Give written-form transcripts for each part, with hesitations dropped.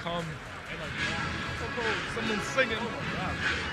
come and like, oh, bro, someone's singing. Oh my god.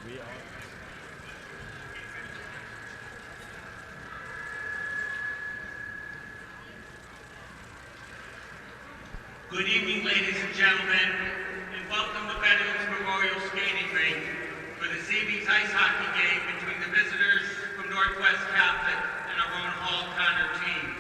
Good evening, ladies and gentlemen, and welcome to Veterans Memorial Skating Rink for this evening's ice hockey game between the visitors from Northwest Catholic and our own Hall Conard team.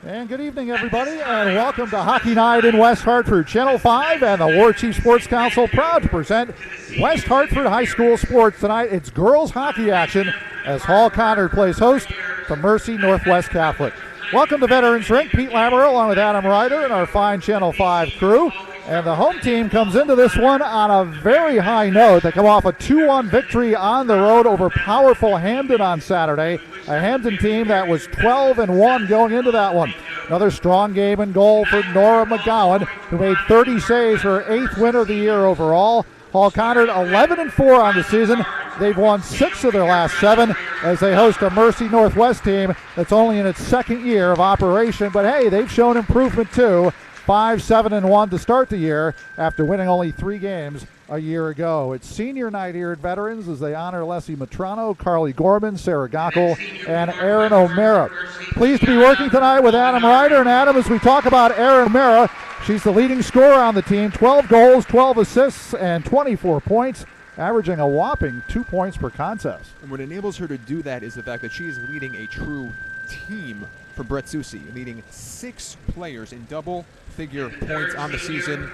And good evening, everybody, and welcome to Hockey Night in West Hartford. Channel 5 and the Warchief Sports Council proud to present West Hartford High School sports tonight. It's girls hockey action as Hall Conard plays host to Mercy Northwest Catholic. Welcome to Veterans Rink. Pete Lamoureux along with Adam Ryder and our fine Channel 5 crew. And the home team comes into this one on a very high note. They come off a 2-1 victory on the road over powerful Hamden on Saturday. A Hamden team that was 12-1 going into that one. Another strong game and goal for Nora McGowan, who made 30 saves for her 8th win of the year overall. Hall Conard 11-4 on the season. They've won 6 of their last 7 as they host a Mercy Northwest team that's only in its 2nd year of operation. But hey, they've shown improvement too. 5-7-1 to start the year after winning only 3 games a year ago. It's senior night here at Veterans as they honor Leslie Matrano, Carly Gorman, Sarah Gockel, and Erin O'Mara. Pleased to be working tonight with Adam Ryder. And Adam, as we talk about Erin O'Mara, she's the leading scorer on the team, 12 goals, 12 assists, and 24 points, averaging a whopping 2 points per contest. And what enables her to do that is the fact that she is leading a true team for Brett Susi, leading 6 players in double-figure points on the season,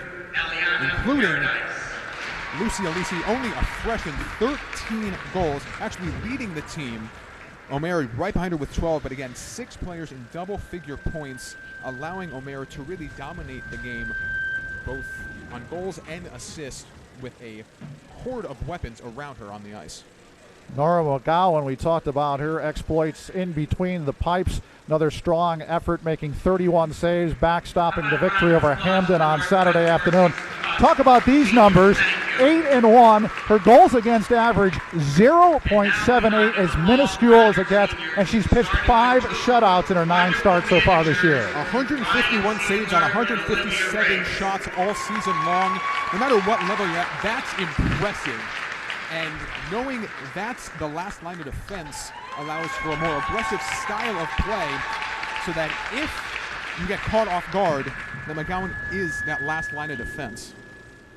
including Lucy Alisi, only a freshman, 13 goals, actually leading the team. O'Mara right behind her with 12, but again, 6 players in double-figure points, allowing O'Mara to really dominate the game, both on goals and assists, with a horde of weapons around her on the ice. Nora McGowan, we talked about her exploits in between the pipes. Another strong effort, making 31 saves, backstopping the victory over Hamden on Saturday afternoon. Talk about these numbers, 8-1. Her goals against average, 0.78, as minuscule as it gets, and she's pitched 5 shutouts in her 9 starts so far this year. 151 saves on 157 shots all season long. No matter what level you're at, that's impressive. And knowing that's the last line of defense allows for a more aggressive style of play so that if you get caught off guard, then McGowan is that last line of defense.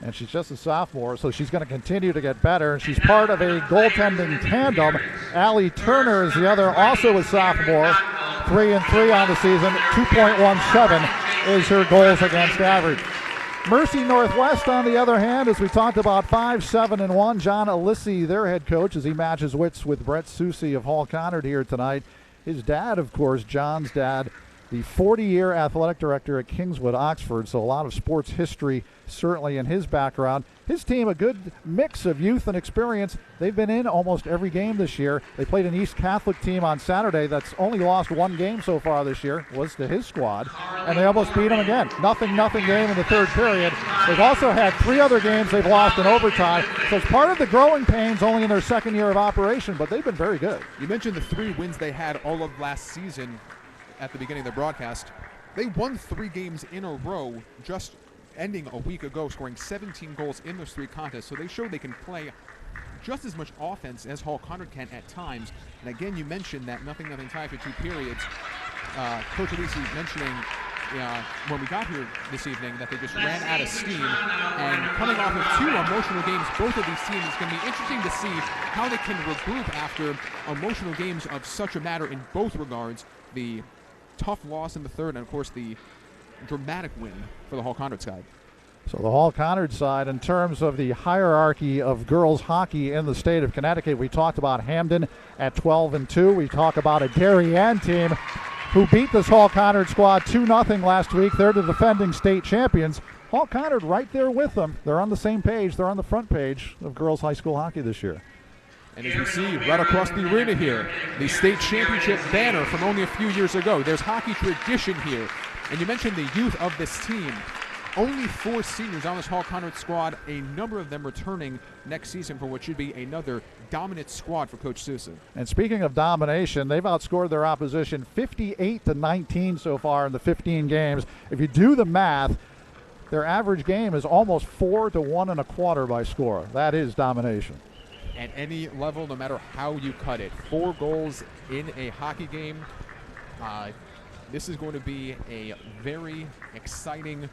And she's just a sophomore, so she's going to continue to get better. And she's part of a goaltending tandem. Allie Turner is the other, also a sophomore, 3-3 on the season, 2.17 is her goals against average. Mercy Northwest, on the other hand, as we talked about, 5-7-1. John Alisi, their head coach, as he matches wits with Brett Susi of Hall Conard here tonight. His dad, of course, John's dad, the 40-year athletic director at Kingswood, Oxford, so a lot of sports history certainly in his background. His team, a good mix of youth and experience. They've been in almost every game this year. They played an East Catholic team on Saturday that's only lost 1 game so far this year, was to his squad, and they almost beat them again. Nothing game in the 3rd period. They've also had 3 other games they've lost in overtime, so it's part of the growing pains only in their 2nd year of operation, but they've been very good. You mentioned the 3 wins they had all of last season at the beginning of the broadcast. They won 3 games in a row, just ending a week ago, scoring 17 goals in those 3 contests. So they show they can play just as much offense as Hall Conard can at times. And again, you mentioned that nothing tie for 2 periods. Coach Alisi mentioning when we got here this evening that they just ran out of steam. And coming off of 2 emotional games, both of these teams, it's going to be interesting to see how they can regroup after emotional games of such a matter in both regards. The tough loss in the 3rd, and of course the dramatic win for the Hall Conard side. So the Hall Conard side, in terms of the hierarchy of girls hockey in the state of Connecticut, we talked about Hamden at 12-2. We talk about a Darien team who beat this Hall Conard squad 2-0 last week. They're the defending state champions. Hall Conard right there with them. They're on the same page. They're on the front page of girls high school hockey this year. And as we see right across the arena here, the state championship banner from only a few years ago. There's hockey tradition here. And you mentioned the youth of this team. Only 4 seniors on this Hall Conard squad, a number of them returning next season for what should be another dominant squad for Coach Susan. And speaking of domination, they've outscored their opposition 58-19 so far in the 15 games. If you do the math, their average game is almost 4 to 1 1/4 by score. That is domination. at any level, no matter how you cut it. 4 goals in a hockey game. This is going to be a very exciting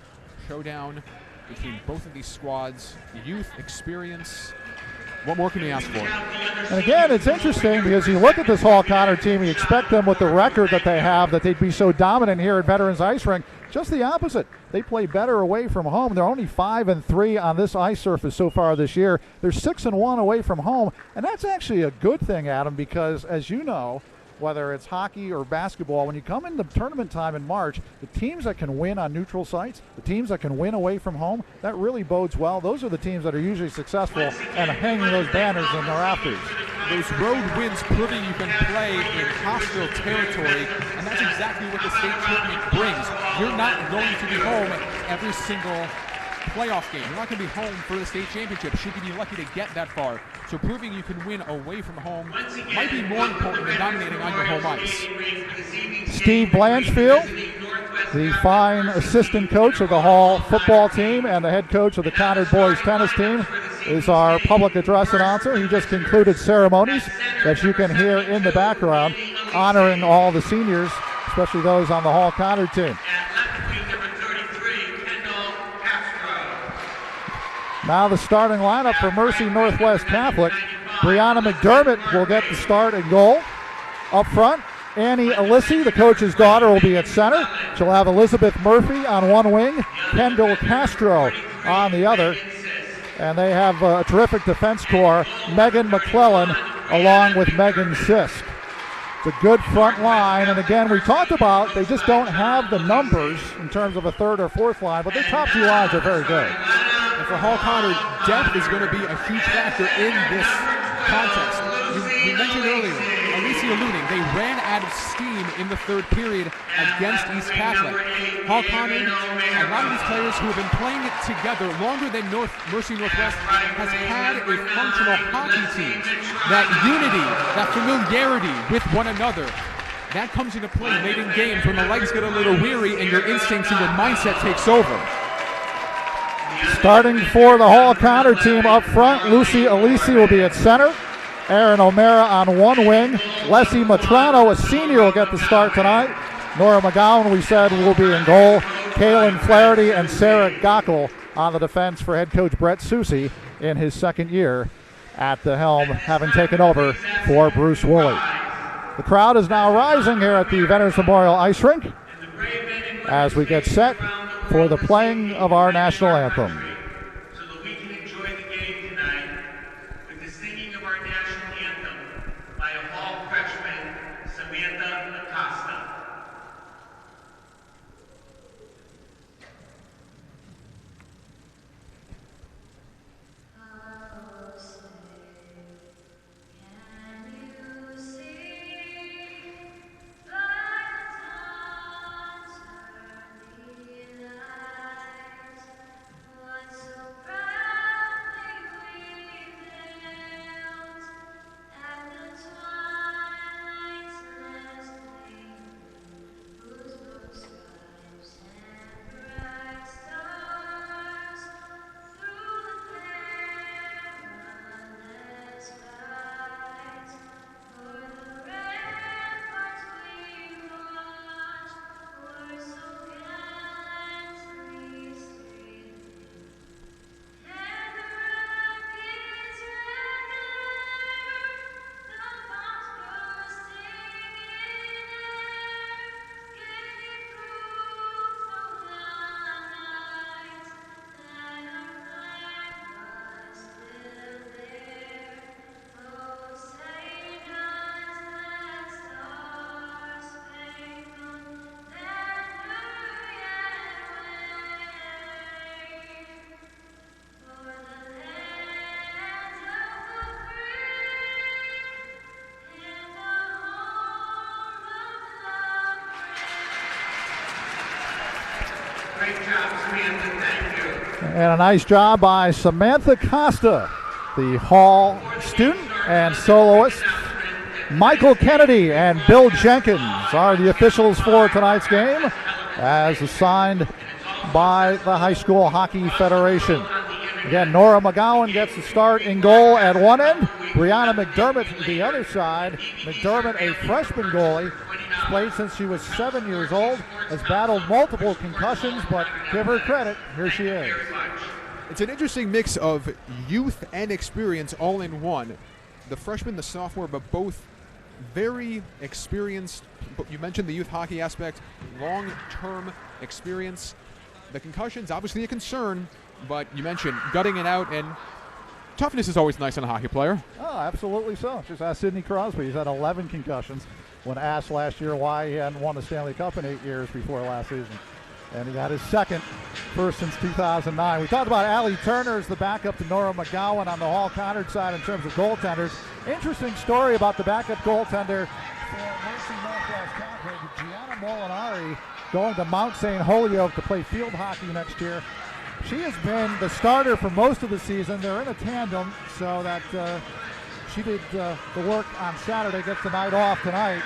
showdown between both of these squads. Youth, experience. What more can you ask for? And again, it's interesting because you look at this Hall Conard team, you expect them with the record that they have that they'd be so dominant here at Veterans Ice Rink. Just the opposite. They play better away from home. They're only 5-3 on this ice surface so far this year. They're 6-1 away from home, and that's actually a good thing, Adam, because as you know, whether it's hockey or basketball, when you come into tournament time in March, the teams that can win on neutral sites, the teams that can win away from home, that really bodes well. Those are the teams that are usually successful and hanging those banners in the rafters. Those road wins proving you can play in hostile territory, and that's exactly what the state tournament brings. You're not going to be home every single playoff game. You're not going to be home for the state championship should you be lucky to get that far. So proving you can win away from home might be more important than dominating on your home ice. Steve Blanchfield, the fine assistant coach of the Hall football team and the head coach of the Conard boys tennis team, is our public address announcer. He just concluded ceremonies that you can hear in the background, honoring all the seniors, especially those on the Hall Conard team. Now the starting lineup for Mercy Northwest Catholic. Brianna McDermott will get the start and goal. Up front, Annie Alissi, the coach's daughter, will be at center. She'll have Elizabeth Murphy on one wing, Kendall Castro on the other. And they have a terrific defense corps, Megan McClellan along with Megan Sisk. It's a good front line, and again, we talked about they just don't have the numbers in terms of a third or fourth line, but their top 2 lines are very good. And for Hall Conard, depth is going to be a huge factor in this contest. We mentioned earlier, Alicia alluding, they ran out of steam in the third period against East Catholic. Hall Conard, a lot of these players who have been playing it together longer than Mercy Northwest has had a functional hockey team. That unity, that familiarity with one another, that comes into play late in games when the legs get a little weary and your instincts and your mindset takes over. Starting for the Hall Conard team up front, Lucy Alisi will be at center. Aaron O'Mara on one wing. Leslie Matrano, a senior, will get the start tonight. Nora McGowan, we said, will be in goal. Kaylin Flaherty and Sarah Gockel on the defense for head coach Brett Susi in his second year at the helm, having taken over for Bruce Woolley. The crowd is now rising here at the Veterans Memorial Ice Rink as we get set for the playing of our national anthem. So that we can enjoy the game tonight with the singing of our national anthem by a Hall freshman, Samantha Acosta. Great job, Samantha. Thank you. And a nice job by Samantha Costa, the Hall student and soloist. Michael Kennedy and Bill Jenkins are the officials for tonight's game, as assigned by the High School Hockey Federation. Again, Nora McGowan gets the start in goal at one end. Brianna McDermott the other side. McDermott, a freshman goalie, played since she was 7 years old, has battled multiple concussions, but give her credit, here she is. It's an interesting mix of youth and experience all in one. The freshman, the sophomore, but both very experienced. You mentioned the youth hockey aspect, long-term experience. The concussions, obviously a concern, but you mentioned gutting it out, and toughness is always nice on a hockey player. Oh, absolutely so. Just ask Sidney Crosby. He's had 11 concussions. When asked last year why he hadn't won a Stanley Cup in 8 years before last season. And he got his second, first since 2009. We talked about Allie Turner as the backup to Nora McGowan on the Hall Conard side in terms of goaltenders. Interesting story about the backup goaltender for Mercy Northwest Catholic, Gianna Molinari, going to Mount St. Holyoke to play field hockey next year. She has been the starter for most of the season. They're in a tandem, so that she did the work on Saturday, gets the night off tonight.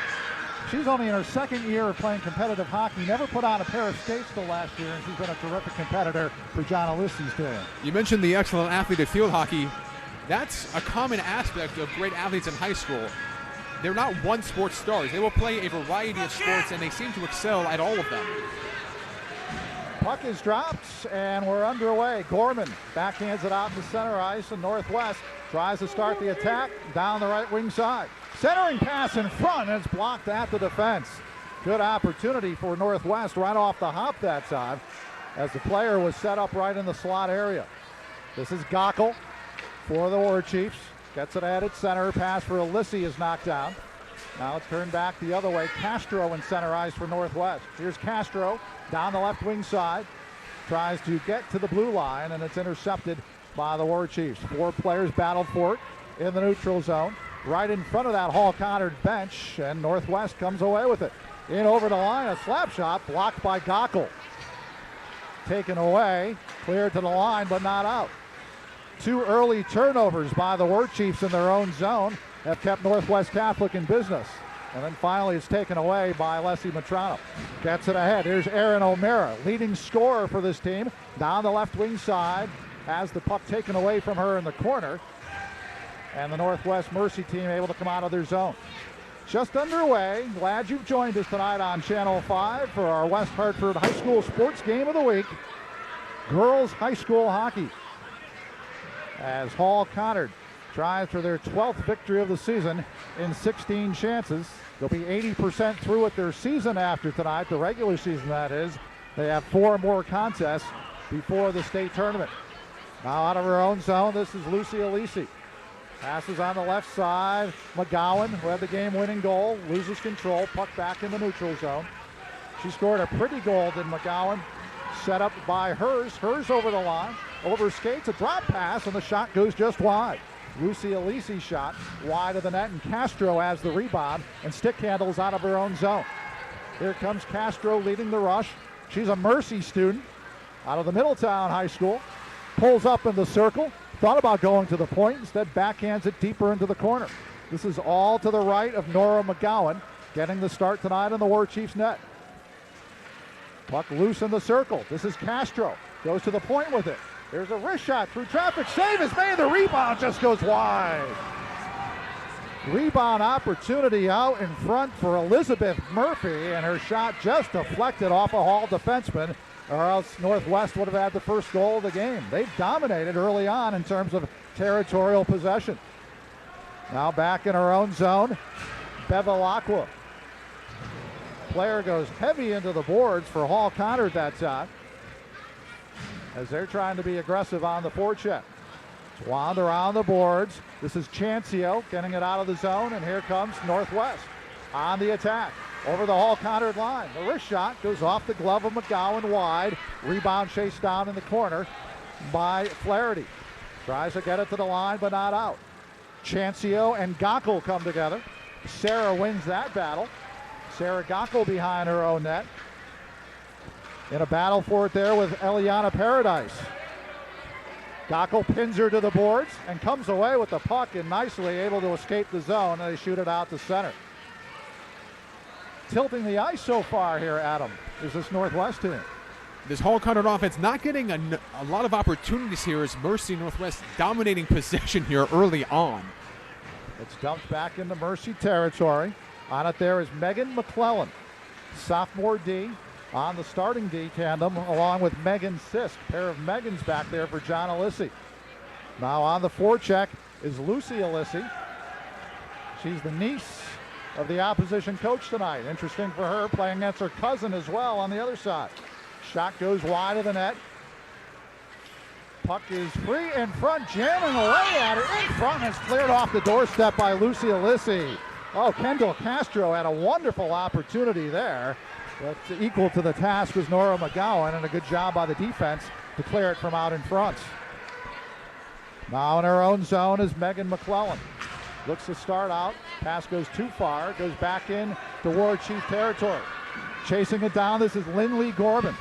She's only in her second year of playing competitive hockey, never put on a pair of skates till last year, and she's been a terrific competitor for John Alisi's team. You mentioned the excellent athlete at field hockey. That's a common aspect of great athletes in high school. They're not one sport stars. They will play a variety of sports, and they seem to excel at all of them. Puck is dropped, and we're underway. Gorman backhands it out to center ice, and Northwest tries to start the attack down the right wing side. Centering pass in front, and it's blocked at the defense. Good opportunity for Northwest right off the hop that time, as the player was set up right in the slot area. This is Gockel for the War Chiefs. Gets it at its center. Pass for Alisi is knocked down. Now it's turned back the other way. Castro in center ice for Northwest. Here's Castro down the left wing side. Tries to get to the blue line, and it's intercepted by the War Chiefs. 4 players battled for it in the neutral zone. Right in front of that Hall Conard bench, and Northwest comes away with it. In over the line, a slap shot blocked by Gockel. Taken away, cleared to the line, but not out. 2 early turnovers by the War Chiefs in their own zone have kept Northwest Catholic in business. And then finally it's taken away by Leslie Matrano. Gets it ahead. Here's Erin O'Mara, leading scorer for this team. Down the left wing side, has the puck taken away from her in the corner. And the Northwest Mercy team able to come out of their zone. Just underway. Glad you've joined us tonight on Channel 5 for our West Hartford High School Sports Game of the Week. Girls High School Hockey. As Hall Conard tries for their 12th victory of the season in 16 chances. They'll be 80% through with their season after tonight, the regular season that is. They have 4 more contests before the state tournament. Now out of her own zone, this is Lucy Alisi. Passes on the left side. McGowan, who had the game-winning goal, loses control. Puck back in the neutral zone. She scored a pretty goal, did McGowan. Set up by Hers. Hers over the line. Over skates, a drop pass, and the shot goes just wide. Lucy Alisi's shot wide of the net, and Castro has the rebound and stick handles out of her own zone. Here comes Castro leading the rush. She's a Mercy student out of the Middletown High School. Pulls up in the circle. Thought about going to the point, instead backhands it deeper into the corner. This is all to the right of Nora McGowan, getting the start tonight in the War Chiefs net. Puck loose in the circle. This is Castro. Goes to the point with it. There's a wrist shot through traffic. Save is made. The rebound just goes wide. Rebound opportunity out in front for Elizabeth Murphy, and her shot just deflected off a Hall defenseman, or else Northwest would have had the first goal of the game. They've dominated early on in terms of territorial possession. Now back in her own zone, Bevilacqua. Player goes heavy into the boards for Hall Conard that time, as they're trying to be aggressive on the forecheck. Swanned around the boards. This is Chancio getting it out of the zone, and here comes Northwest on the attack. Over the Hall Conard line. The wrist shot goes off the glove of McGowan wide. Rebound chased down in the corner by Flaherty. Tries to get it to the line, but not out. Chancio and Gockel come together. Sarah wins that battle. Sarah Gockel behind her own net. In a battle for it there with Eliana Paradise. Gockel pins her to the boards and comes away with the puck and nicely able to escape the zone, and they shoot it out to center. Tilting the ice so far here, Adam, is this Northwest team. This Hall Conard offense not getting a lot of opportunities here as Mercy Northwest dominating possession here early on. It's dumped back into Mercy territory. On it there is Megan McClellan, sophomore D, on the starting D tandem, along with Megan Sisk. Pair of Megans back there for John Alissi. Now on the forecheck is Lucy Alissi. She's the niece of the opposition coach tonight. Interesting for her, playing against her cousin as well on the other side. Shot goes wide of the net. Puck is free in front, jamming away at it in front, and it's cleared off the doorstep by Lucy Alissi. Oh, Kendall Castro had a wonderful opportunity there. But equal to the task was Nora McGowan, and a good job by the defense to clear it from out in front. Now in her own zone is Megan McClellan. Looks to start out. Pass goes too far. Goes back in to War Chief territory. Chasing it down, this is Lindley Gorman.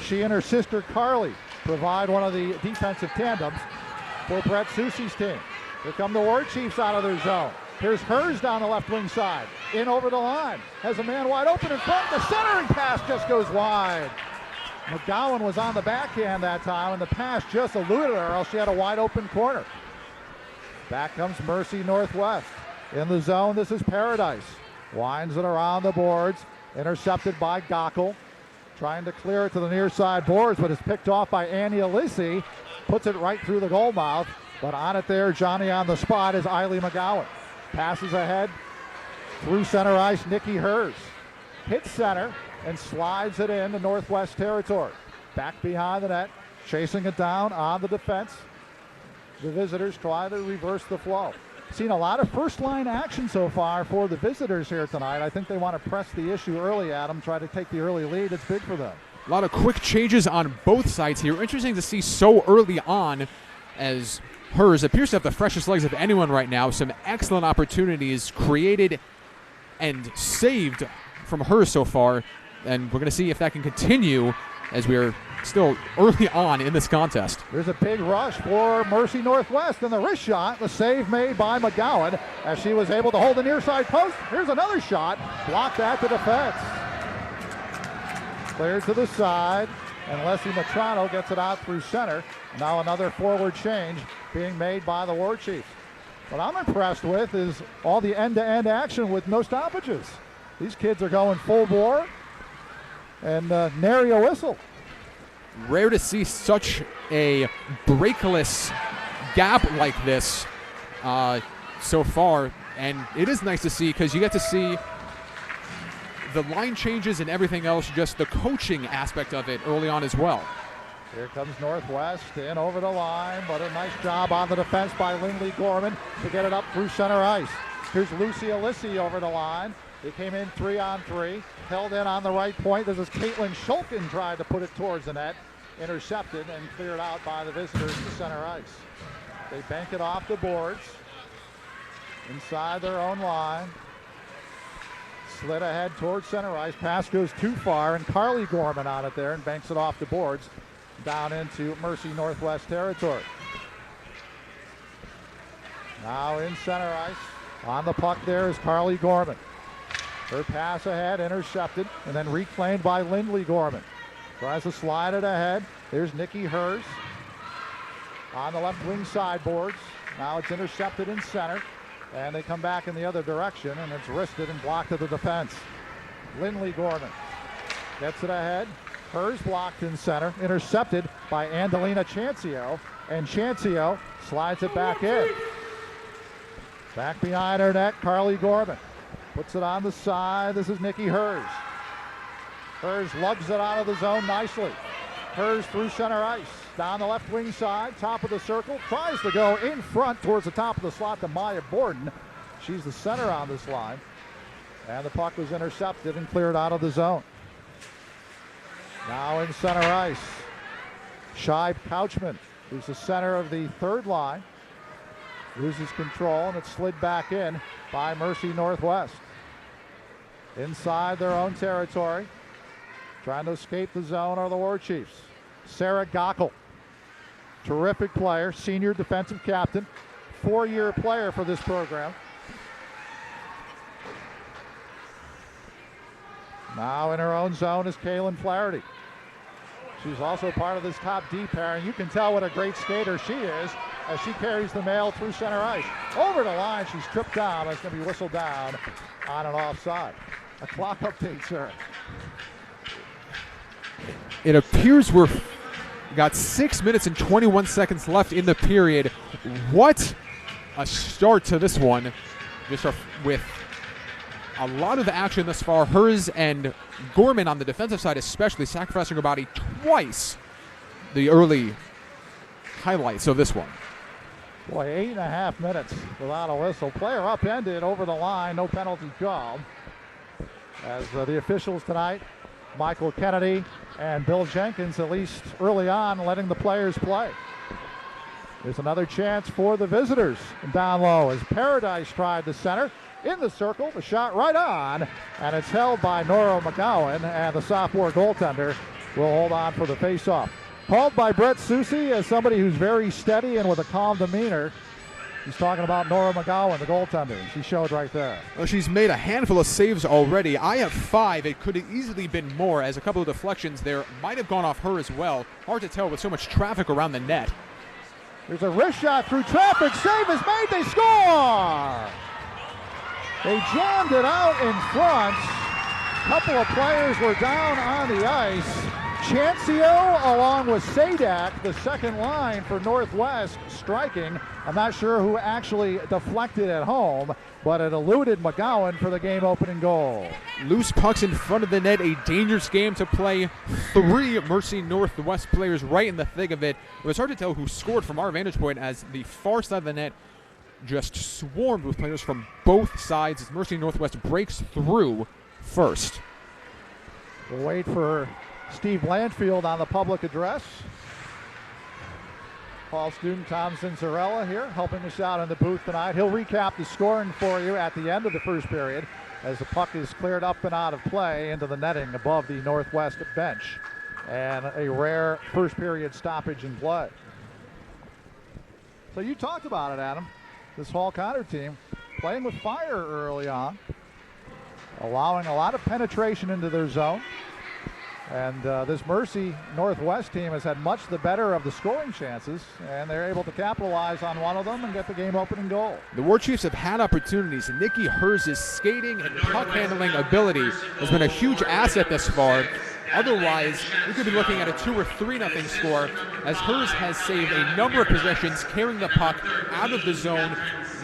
She and her sister Carly provide one of the defensive tandems for Brett Soucy's team. Here come the War Chiefs out of their zone. Here's Hers down the left wing side. In over the line. Has a man wide open in front. The centering pass just goes wide. McGowan was on the backhand that time, and the pass just eluded her, else she had a wide open corner. Back comes Mercy Northwest. In the zone, this is Paradise. Winds it around the boards. Intercepted by Gockel. Trying to clear it to the near side boards, but it's picked off by Annie Alissi. Puts it right through the goal mouth. But on it there, Johnny on the spot, is Eiley McGowan. Passes ahead through center ice, Nikki Hers. Hits center and slides it into Northwest territory. Back behind the net, chasing it down on the defense. The visitors try to reverse the flow. Seen a lot of first line action so far for the visitors here tonight. I think they want to press the issue early, Adam, try to take the early lead. It's big for them. A lot of quick changes on both sides here. Interesting to see so early on, as Hers appears to have the freshest legs of anyone right now. Some excellent opportunities created and saved from Hers so far, and we're going to see if that can continue as we're still early on in this contest. There's a big rush for Mercy Northwest, and the wrist shot, the save made by McGowan as she was able to hold the near side post. Here's another shot, blocked at the defense. Cleared to the side, and Leslie Matrano gets it out through center. Now another forward change being made by the War Chiefs. What I'm impressed with is all the end-to-end action with no stoppages. These kids are going full bore and nary a whistle. Rare to see such a breakless gap like this so far, and it is nice to see because you get to see the line changes and everything else, just the coaching aspect of it early on as well. Here comes Northwest in over the line, but a nice job on the defense by Lindley Gorman to get it up through center ice. Here's Lucy Alissi over the line. They came in 3-on-3, held in on the right point. This is Caitlin Shulkin tried to put it towards the net, intercepted and cleared out by the visitors to center ice. They bank it off the boards inside their own line. Slid ahead towards center ice. Pass goes too far, and Carly Gorman on it there and banks it off the boards down into Mercy Northwest territory. Now in center ice. On the puck there is Carly Gorman. Her pass ahead, intercepted, and then reclaimed by Lindley Gorman. Tries to slide it ahead. There's Nikki Hers on the left wing sideboards. Now it's intercepted in center, and they come back in the other direction, and it's wristed and blocked to the defense. Lindley Gorman gets it ahead. Hers blocked in center, intercepted by Andalina Chancio, and Chancio slides it back in. Back behind her net, Carly Gorman. Puts it on the side. This is Nikki Hers. Hers lugs it out of the zone nicely. Hers through center ice. Down the left wing side, top of the circle. Tries to go in front towards the top of the slot to Maya Borden. She's the center on this line. And the puck was intercepted and cleared out of the zone. Now in center ice, Shibe Couchman, who's the center of the third line. Loses control, and it's slid back in by Mercy Northwest. Inside their own territory, trying to escape the zone are the War Chiefs. Sarah Gockel, terrific player, senior defensive captain, 4-year player for this program. Now in her own zone is Kaylin Flaherty. She's also part of this top D pair, and you can tell what a great skater she is as she carries the male through center ice. Over the line, she's tripped down. That's going to be whistled down on an offside. A clock update, sir. It appears we're got 6 minutes and 21 seconds left in the period. What a start to this one. Just with a lot of action thus far. Hers and Gorman on the defensive side especially sacrificing her body twice. The early highlights of this one. Boy, 8.5 minutes without a whistle. Player upended over the line, no penalty called. As the officials tonight, Michael Kennedy and Bill Jenkins, at least early on, letting the players play. There's another chance for the visitors down low as Paradise tried the center. In the circle, the shot right on, and it's held by Nora McGowan, and the sophomore goaltender will hold on for the faceoff. Called by Brett Soucy as somebody who's very steady and with a calm demeanor. He's talking about Nora McGowan, the goaltender. She showed right there. Well, she's made a handful of saves already. I have 5. It could have easily been more, as a couple of deflections there might have gone off her as well. Hard to tell with so much traffic around the net. There's a wrist shot through traffic. Save is made. They score! They jammed it out in front. A couple of players were down on the ice. Chancio along with Sadak, the second line for Northwest, striking. I'm not sure who actually deflected at home, but it eluded McGowan for the game-opening goal. Loose pucks in front of the net, a dangerous game to play. 3 Mercy Northwest players right in the thick of it. It was hard to tell who scored from our vantage point as the far side of the net just swarmed with players from both sides as Mercy Northwest breaks through first. We'll wait for Steve Blandfield on the public address. Paul Student, Tom Zinzarella here helping us out in the booth tonight. He'll recap the scoring for you at the end of the first period as the puck is cleared up and out of play into the netting above the Northwest bench. And a rare first period stoppage in play. So you talked about it, Adam. This Hall Conard team playing with fire early on, allowing a lot of penetration into their zone. And this Mercy Northwest team has had much the better of the scoring chances, and they're able to capitalize on one of them and get the game-opening goal. The War Chiefs have had opportunities. Nikki Hers' skating and puck-handling ability has been a huge asset thus far. Otherwise, we could be looking at a 2 or 3-0 score, as Hers has saved a number of possessions, carrying the puck out of the zone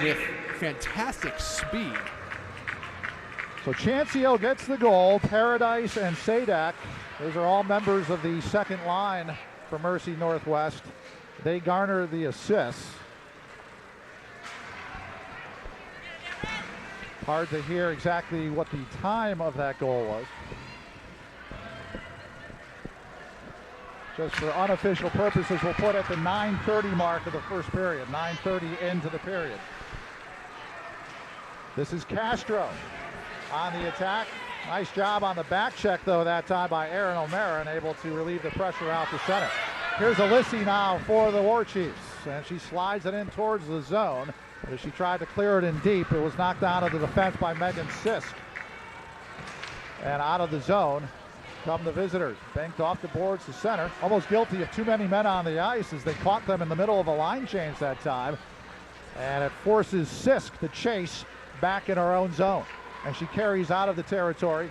with fantastic speed. So Chancio gets the goal. Paradise and Sadak, those are all members of the second line for Mercy Northwest. They garner the assists. Hard to hear exactly what the time of that goal was. Just for unofficial purposes, we'll put at the 9:30 mark of the first period, 9:30 into the period. This is Castro on the attack. Nice job on the back check, though, that time by Aaron O'Mara, and able to relieve the pressure out the center. Here's Alissi now for the War Chiefs, and she slides it in towards the zone. As she tried to clear it in deep, it was knocked out of the defense by Megan Sisk. And out of the zone come the visitors. Banked off the boards to center. Almost guilty of too many men on the ice as they caught them in the middle of a line change that time. And it forces Sisk to chase back in her own zone. And she carries out of the territory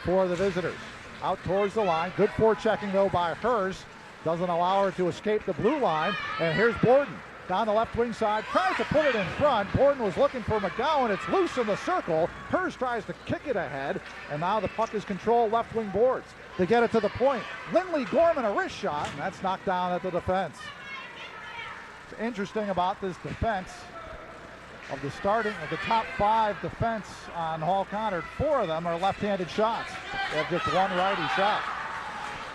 for the visitors. Out towards the line. Good forechecking, though, by Hers. Doesn't allow her to escape the blue line. And here's Borden. Down the left wing side, tries to put it in front. Borden was looking for McGowan. It's loose in the circle. Hers tries to kick it ahead. And now the puck is controlled left wing boards. They get it to the point. Lindley Gorman, a wrist shot, and that's knocked down at the defense. What's interesting about this defense, of the top 5 defense on Hall Conard, 4 of them are left-handed shots. They have just one righty shot.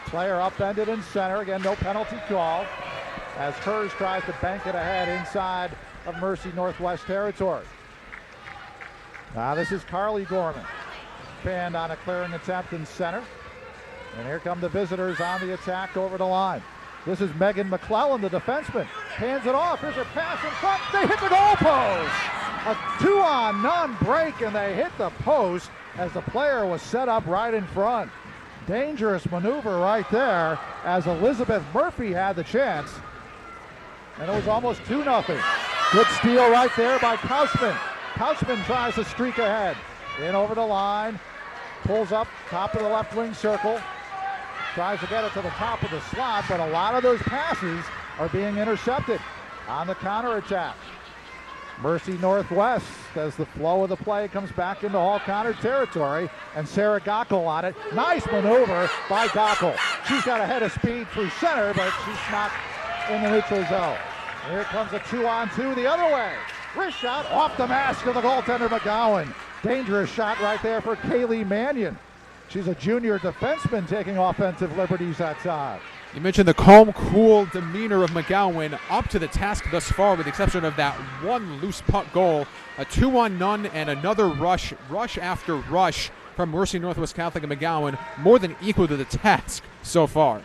Player upended in center. Again, no penalty call, as Hers tries to bank it ahead inside of Mercy Northwest territory. Now this is Carly Gorman. Fanned on a clearing attempt in center. And here come the visitors on the attack over the line. This is Megan McClellan, the defenseman. Hands it off. Here's her pass in front. They hit the goal post. A 2-on-none break, and they hit the post as the player was set up right in front. Dangerous maneuver right there. as Elizabeth Murphy had the chance. And it was almost 2-0. Good steal right there by Kausman. Kausman tries to streak ahead. In over the line. Pulls up, top of the left wing circle. Tries to get it to the top of the slot, but a lot of those passes are being intercepted on the counterattack. Mercy Northwest, as the flow of the play comes back into all Conard territory, and Sarah Gockel on it. Nice maneuver by Gockel. She's got a head of speed through center, but she's not in the neutral zone. Here comes a 2-on-2 the other way. Wrist shot off the mask of the goaltender McGowan. Dangerous shot right there for Kaylee Mannion. She's a junior defenseman taking offensive liberties outside. You mentioned the calm, cool demeanor of McGowan up to the task thus far, with the exception of that one loose puck goal. A 2-on-none and another rush after rush from Mercy Northwest Catholic and McGowan, more than equal to the task so far.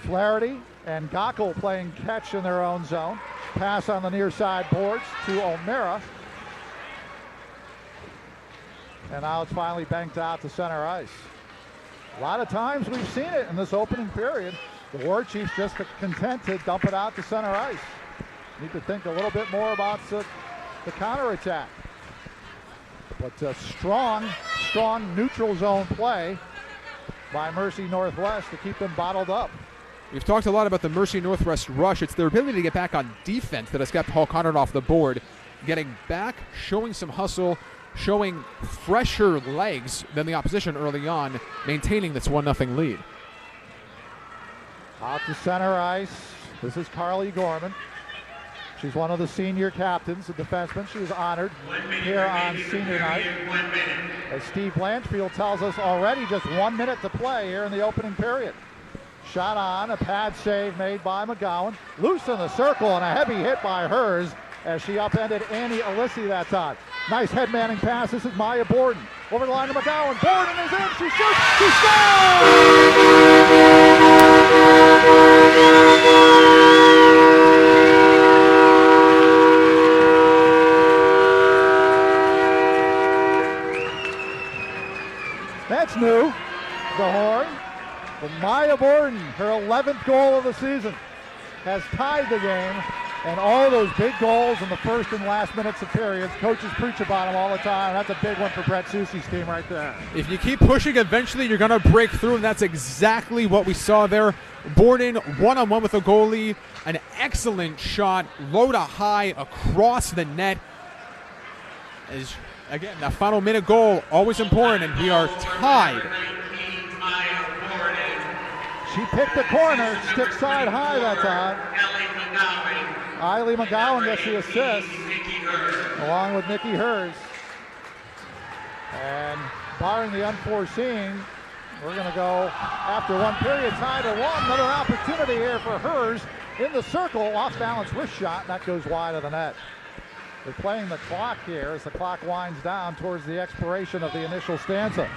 Flaherty and Gockel playing catch in their own zone. Pass on the near side boards to O'Mara. And now it's finally banked out to center ice. A lot of times we've seen it in this opening period. The War Chiefs just content to dump it out to center ice. Need to think a little bit more about the counterattack. But strong neutral zone play by Mercy Northwest to keep them bottled up. We've talked a lot about the Mercy Northwest rush. It's their ability to get back on defense that has kept Hall Conard off the board. Getting back, showing some hustle, showing fresher legs than the opposition early on, maintaining this 1-0 lead. Out to center ice. This is Carly Gorman. She's one of the senior captains, a defenseman. She was honored here on senior night. As Steve Blanchfield tells us already, just 1 minute to play here in the opening period. Shot on, a pad save made by McGowan. Loose in the circle and a heavy hit by hers as she upended Annie Alissi that time. Nice head-manning pass. This is Maya Borden. Over the line to McGowan. Borden is in. She shoots. She scores! That's new. The horn. But Maya Borden, her 11th goal of the season, has tied the game. And all those big goals in the first and last minutes of periods, coaches preach about them all the time. That's a big one for Brett Soucy's team right there. If you keep pushing, eventually you're going to break through, and that's exactly what we saw there. Borden one-on-one with the goalie. An excellent shot, low to high across the net. As, again, that final minute goal, always important, and we are tied. She picked the corner, stick side high that time. Eiley McGowan gets the assist, along with Nikki Hers. And barring the unforeseen, we're going to go after one period, tied at 1. Another opportunity here for Hers in the circle, off-balance wrist shot, and that goes wide of the net. They're playing the clock here as the clock winds down towards the expiration of the initial stanza.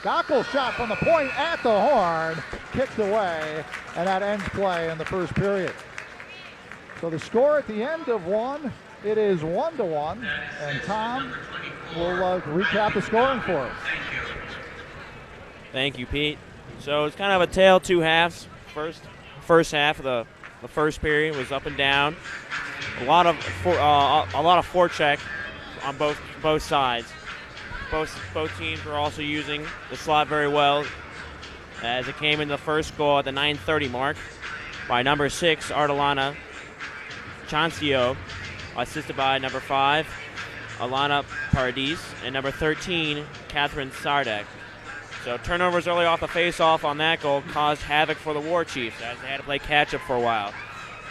Gockel shot from the point at the horn, kicked away, and that ends play in the first period. So the score at the end of one, it is 1-1, and Tom will recap the scoring for us. Thank you, Pete. So it's kind of a tale of two halves. First half of the first period was up and down. A lot of forecheck on both sides. Both teams were also using the slot very well, as it came in the first goal at the 9:30 mark by number 6, Artelana Chancio, assisted by number 5, Alana Paradis, and number 13, Catherine Sardek. So turnovers early off the face-off on that goal caused havoc for the War Chiefs, as they had to play catch-up for a while.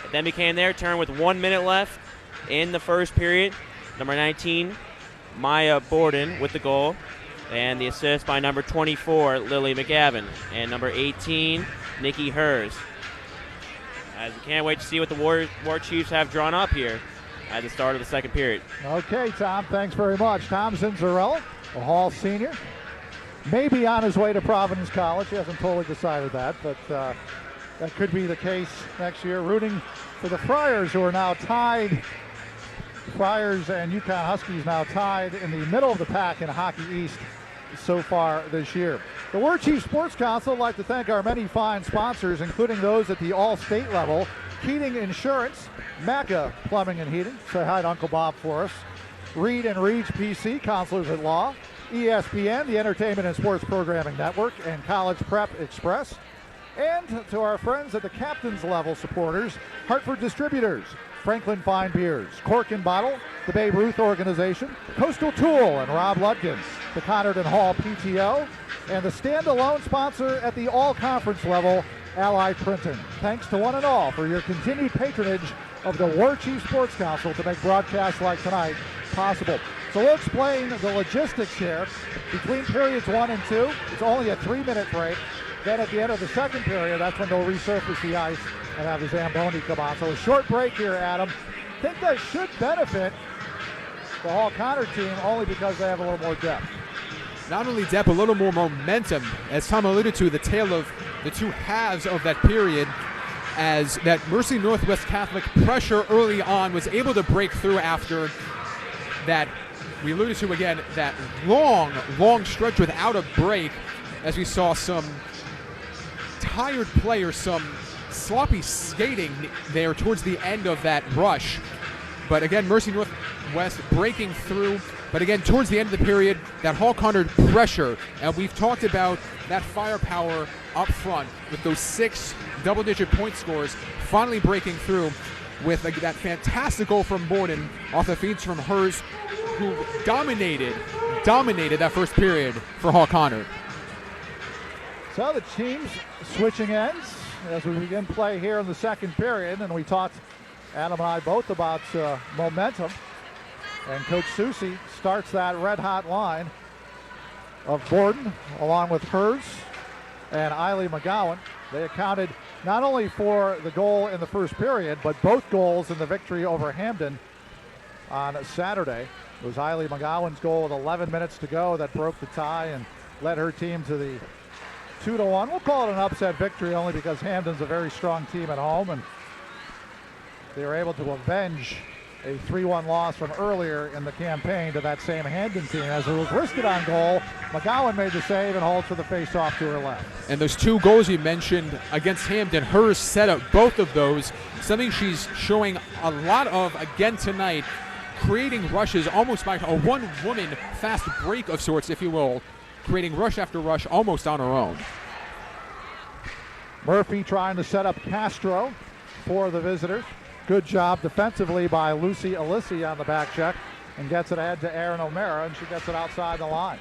It then became their turn with 1 minute left in the first period. Number 19, Maya Borden with the goal, and the assist by number 24, Lily McGavin, and number 18, Nikki Hers. As we can't wait to see what the War Chiefs have drawn up here at the start of the second period. Okay, Tom, thanks very much. Tom Zinzarella, a Hall senior, maybe on his way to Providence College. He hasn't totally decided that, but that could be the case next year. Rooting for the Friars, who are now tied. Friars and UConn Huskies now tied in the middle of the pack in Hockey East so far this year. The War Chief Sports Council would like to thank our many fine sponsors, including those at the all-state level: Keating Insurance, Macca Plumbing and Heating, say hi to Uncle Bob for us, Reed and Reed's PC, Counselors at Law, ESPN, the Entertainment and Sports Programming Network, and College Prep Express. And to our friends at the captain's level supporters, Hartford Distributors, Franklin Fine Beers, Cork and Bottle, the Babe Ruth Organization, Coastal Tool and Rob Ludkin, the Conard and Hall PTO, and the standalone sponsor at the all-conference level, Allied Printing. Thanks to one and all for your continued patronage of the War Chief Sports Council to make broadcasts like tonight possible. So we'll explain the logistics here. Between periods 1 and 2, it's only a 3-minute break. Then at the end of the second period, that's when they'll resurface the ice and have the Zamboni come on. So a short break here, Adam. I think that should benefit the Hall Conard team only because they have a little more depth. Not only depth, a little more momentum. As Tom alluded to, the tale of the two halves of that period, as that Mercy Northwest Catholic pressure early on was able to break through after that, we alluded to again, that long stretch without a break, as we saw some tired players, some sloppy skating there towards the end of that rush. But again, Mercy Northwest breaking through. But again, towards the end of the period, that Hall Conard pressure, and we've talked about that firepower up front with those 6 double-digit point scores, finally breaking through with that fantastic goal from Borden off the feeds from Hers, who dominated that first period for Hall Conard. So the teams switching ends as we begin play here in the second period, and we talked, Adam and I both, about momentum. And Coach Susie starts that red-hot line of Borden along with Hers and Eiley McGowan. They accounted not only for the goal in the first period, but both goals in the victory over Hamden on Saturday. It was Eiley McGowan's goal with 11 minutes to go that broke the tie and led her team to the 2-1. We'll call it an upset victory only because Hamden's a very strong team at home, and they were able to avenge a 3-1 loss from earlier in the campaign to that same Hamden team. As it was risky on goal, McGowan made the save and holds for the face-off to her left. And those 2 goals you mentioned against Hamden, Hers set up both of those, something she's showing a lot of again tonight, creating rushes almost by a one-woman fast break of sorts, if you will, creating rush after rush almost on her own. Murphy trying to set up Castro for the visitors. Good job defensively by Lucy Alissi on the back check, and gets it ahead to Erin O'Mara, and she gets it outside the line.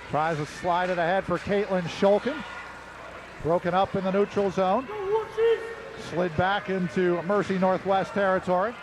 Tries to slide it ahead for Caitlin Shulkin. Broken up in the neutral zone. Slid back into Mercy Northwest territory.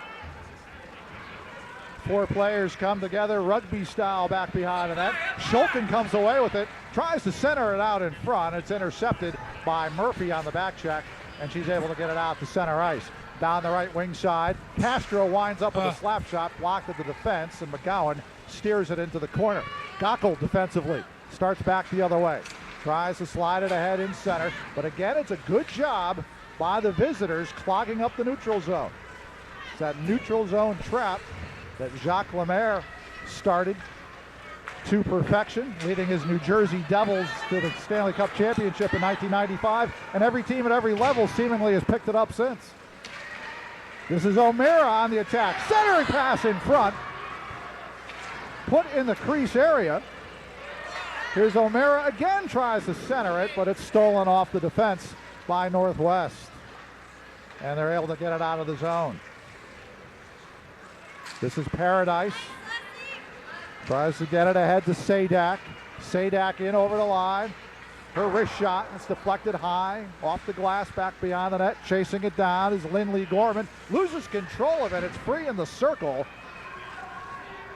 4 players come together, rugby style, back behind the net. Shulkin comes away with it, tries to center it out in front. It's intercepted by Murphy on the back check, and she's able to get it out to center ice. Down the right wing side, Castro winds up with a slap shot, blocked at the defense, and McGowan steers it into the corner. Gockel defensively starts back the other way. Tries to slide it ahead in center, but again, it's a good job by the visitors clogging up the neutral zone. It's that neutral zone trap that Jacques Lemaire started to perfection, leading his New Jersey Devils to the Stanley Cup Championship in 1995, and every team at every level seemingly has picked it up since. This is O'Mara on the attack. Centering pass in front. Put in the crease area. Here's O'Mara again, tries to center it, but it's stolen off the defense by Northwest. And they're able to get it out of the zone. This is Paradise. Tries to get it ahead to Sadak. Sadak in over the line. Her wrist shot is deflected high, off the glass, back beyond the net. Chasing it down is Lindley Gorman. Loses control of it. It's free in the circle.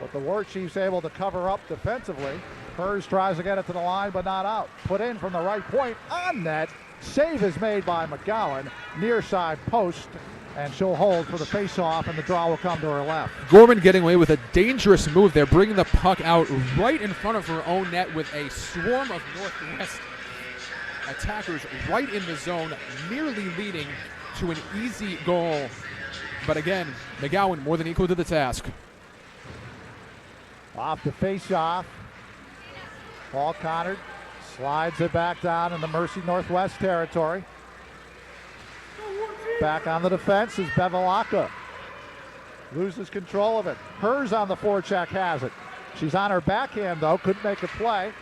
But the War Chiefs able to cover up defensively. Hers tries to get it to the line, but not out. Put in from the right point on net. Save is made by McGowan. Near side post. And she'll hold for the face-off, and the draw will come to her left. Gorman getting away with a dangerous move there, bringing the puck out right in front of her own net with a swarm of Northwest attackers right in the zone, nearly leading to an easy goal. But again, McGowan more than equal to the task. Off the face-off. Paul Conard slides it back down in the Mercy Northwest territory. Back on the defense is Bevilacqua. Loses control of it. Hers on the forecheck has it. She's on her backhand though, couldn't make a play.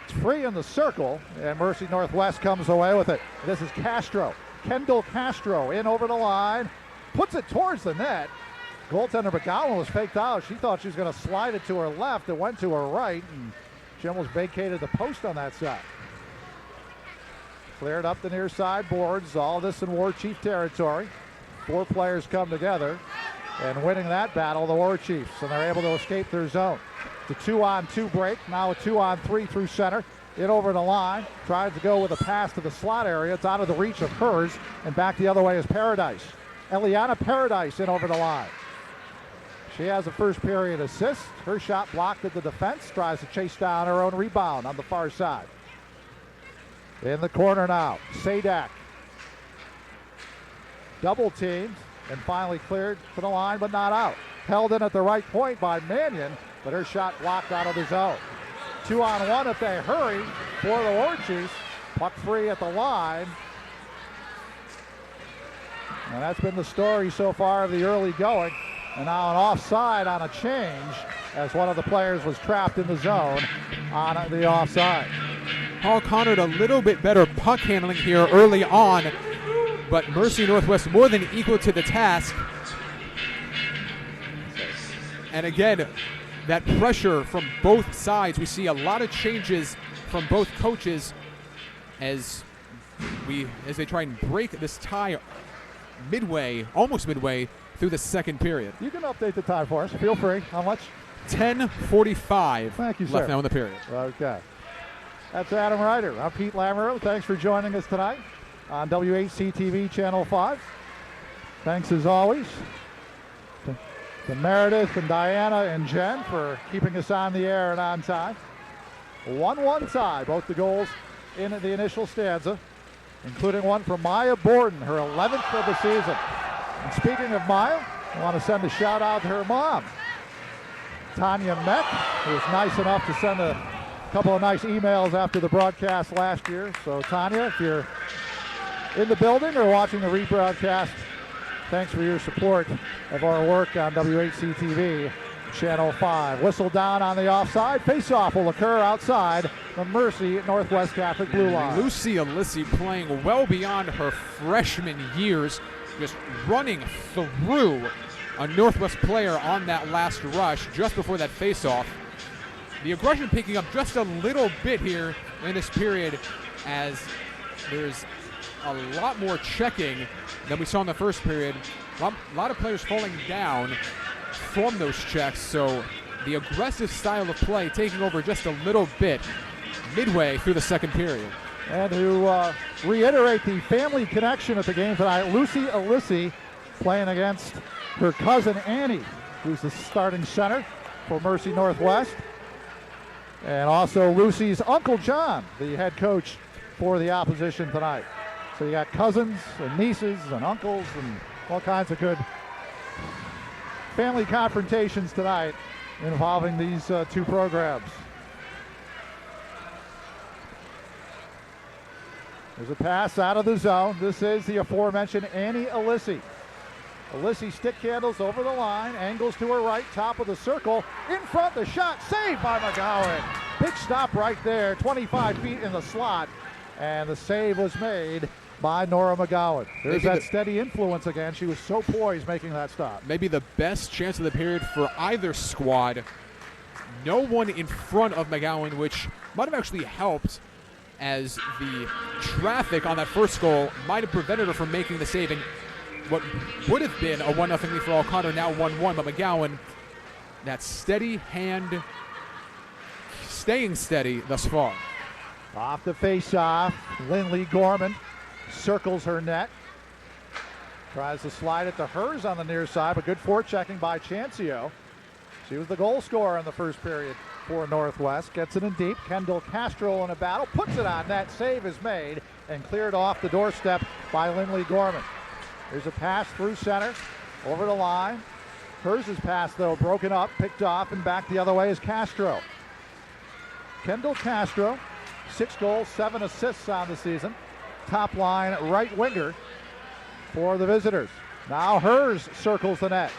It's free in the circle, and Mercy Northwest comes away with it. This is Castro. Kendall Castro in over the line. Puts it towards the net. Goaltender McGowan was faked out. She thought she was going to slide it to her left. It went to her right, and she almost vacated the post on that side. Cleared up the near side boards. All this in War Chief territory. 4 players come together, and winning that battle, the War Chiefs, and they're able to escape their zone. It's a 2-on-2 break. Now a 2-on-3 through center. In over the line. Tries to go with a pass to the slot area. It's out of the reach of hers, and back the other way is Paradise. Eliana Paradise in over the line. She has a first period assist. Her shot blocked at the defense. Tries to chase down her own rebound on the far side. In the corner now, Sadak. Double teamed and finally cleared for the line, but not out. Held in at the right point by Mannion, but her shot blocked out of the zone. 2-on-1 if they hurry for the War Chiefs. Puck free at the line. And that's been the story so far of the early going. And now an offside on a change as one of the players was trapped in the zone on the offside. Paul Conard a little bit better puck handling here early on, but Mercy Northwest more than equal to the task. And again, that pressure from both sides. We see a lot of changes from both coaches as they try and break this tie almost midway through the second period. You can update the time for us. Feel free. How much? 10:45 Thank you, left sir. now in the period. Okay. That's Adam Ryder. I'm Pete Lamoureux. Thanks for joining us tonight on WHCTV Channel 5. Thanks as always to Meredith and Diana and Jen for keeping us on the air and on time. 1-1 tie, both the goals in the initial stanza, including one from Maya Borden, her 11th of the season. And speaking of Maya, I want to send a shout out to her mom, Tanya Meck, who was nice enough to send a couple of nice emails after the broadcast last year. So Tanya, if you're in the building or watching the rebroadcast, thanks for your support of our work on WHCTV Channel 5. Whistle down on the offside. Face-off will occur outside the Mercy Northwest Catholic blue line. Lucy Alissi playing well beyond her freshman years, just running through a Northwest player on that last rush just before that face-off. The aggression picking up just a little bit here in this period as there's a lot more checking than we saw in the first period. A lot of players falling down from those checks, so the aggressive style of play taking over just a little bit midway through the second period. And to reiterate the family connection at the game tonight, Lucy Alissi playing against her cousin Annie, who's the starting center for Mercy Northwest. And also Lucy's Uncle John, the head coach for the opposition tonight. So you got cousins and nieces and uncles and all kinds of good family confrontations tonight involving these two programs. There's a pass out of the zone. This is the aforementioned Annie Alissi. Alissi stick handles over the line, angles to her right, top of the circle, in front, the shot, saved by McGowan. Big stop right there, 25 feet in the slot, and the save was made by Nora McGowan. There's that steady influence again. She was so poised making that stop. Maybe the best chance of the period for either squad. No one in front of McGowan, which might have actually helped as the traffic on that first goal might have prevented her from making the save. And what would have been a 1-0 lead for O'Connor, now 1-1, but McGowan, that steady hand, staying steady thus far. Off the face-off, Lindley Gorman circles her net. Tries to slide it to hers on the near side, but good forechecking by Chancio. She was the goal scorer in the first period for Northwest. Gets it in deep. Kendall Castro in a battle, puts it on net. Save is made and cleared off the doorstep by Lindley Gorman. There's a pass through center, over the line. Hers is pass, though, broken up, picked off, and back the other way is Castro. Kendall Castro, 6 goals, 7 assists on the season. Top line right winger for the visitors. Now Hers circles the net.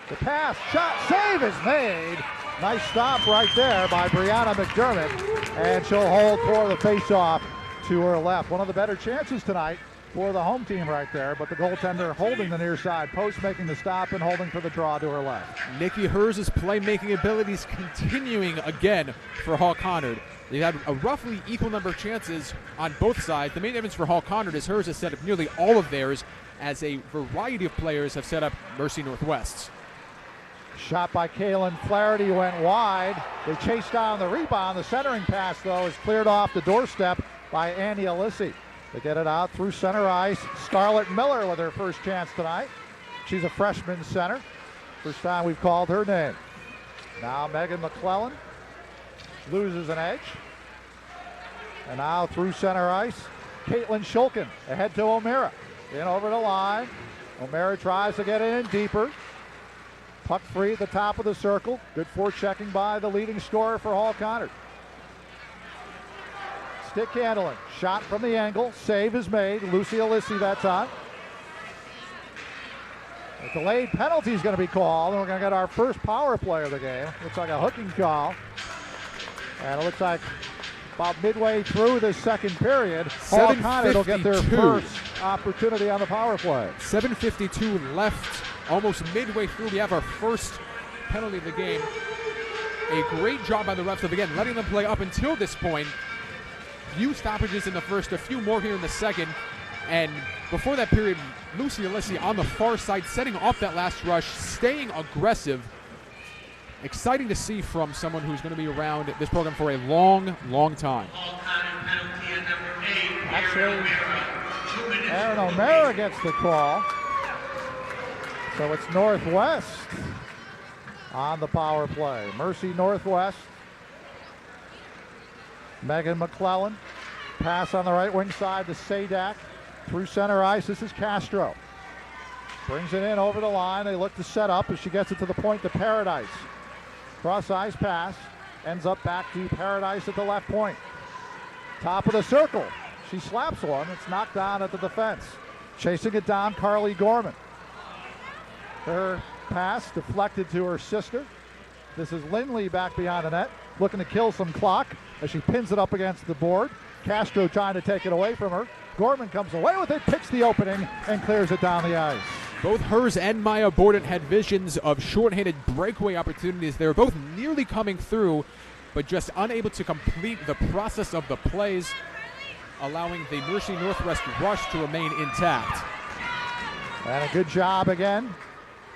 The pass, shot, save is made. Nice stop right there by Brianna McDermott, and she'll hold for the faceoff to her left. One of the better chances tonight for the home team right there, but the goaltender holding the near side post, making the stop and holding for the draw to her left. Nikki Hers' playmaking abilities continuing again for Hall Conard. They had a roughly equal number of chances on both sides. The main difference for Hall Conard is Hers has set up nearly all of theirs, as a variety of players have set up Mercy Northwest's. Shot by Kaylin Flaherty went wide. They chased down the rebound. The centering pass, though, is cleared off the doorstep by Annie Alissi. They get it out through center ice. Scarlett Miller with her first chance tonight. She's a freshman center. First time we've called her name. Now Megan McClellan loses an edge. And now through center ice, Caitlin Shulkin ahead to O'Mara. In over the line. O'Mara tries to get in deeper. Puck free at the top of the circle. Good forechecking by the leading scorer for Hall Conard. Stick handling. Shot from the angle. Save is made. Lucy Alissi that time. A delayed penalty is going to be called, and we're going to get our first power play of the game. Looks like a hooking call. And it looks like about midway through this second period, Hall Conard will get their first opportunity on the power play. 7:52 left. Almost midway through, we have our first penalty of the game. A great job by the refs of, again, letting them play up until this point. Few stoppages in the first, a few more here in the second. And before that period, Lucy Alissi on the far side, setting off that last rush, staying aggressive. Exciting to see from someone who's going to be around this program for a long, long time. Actually, Aaron O'Mara gets the call. So it's Northwest on the power play. Mercy Northwest. Megan McClellan. Pass on the right wing side to Sadak. Through center ice, this is Castro. Brings it in over the line. They look to set up as she gets it to the point to Paradise. Cross ice pass. Ends up back to Paradise at the left point. Top of the circle. She slaps one. It's knocked down at the defense. Chasing it down, Carly Gorman. Her pass deflected to her sister. This is Lindley back behind the net, looking to kill some clock as she pins it up against the board. Castro trying to take it away from her. Gorman comes away with it, picks the opening, and clears it down the ice. Both Hers and Maya Borden had visions of shorthanded breakaway opportunities. They were both nearly coming through, but just unable to complete the process of the plays, allowing the Mercy Northwest rush to remain intact. And a good job again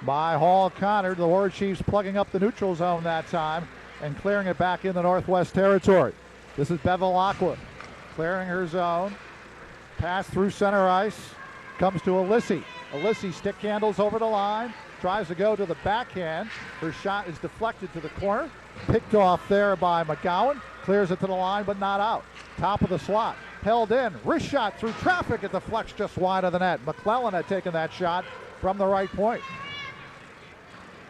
by Hall Conard. The War Chiefs plugging up the neutral zone that time and clearing it back in the Northwest territory. This is Bevel Aqua clearing her zone. Pass through center ice. Comes to Alissi. Alissi stick handles over the line. Tries to go to the backhand. Her shot is deflected to the corner. Picked off there by McGowan. Clears it to the line, but not out. Top of the slot. Held in. Wrist shot through traffic. It deflects just wide of the net. McClellan had taken that shot from the right point.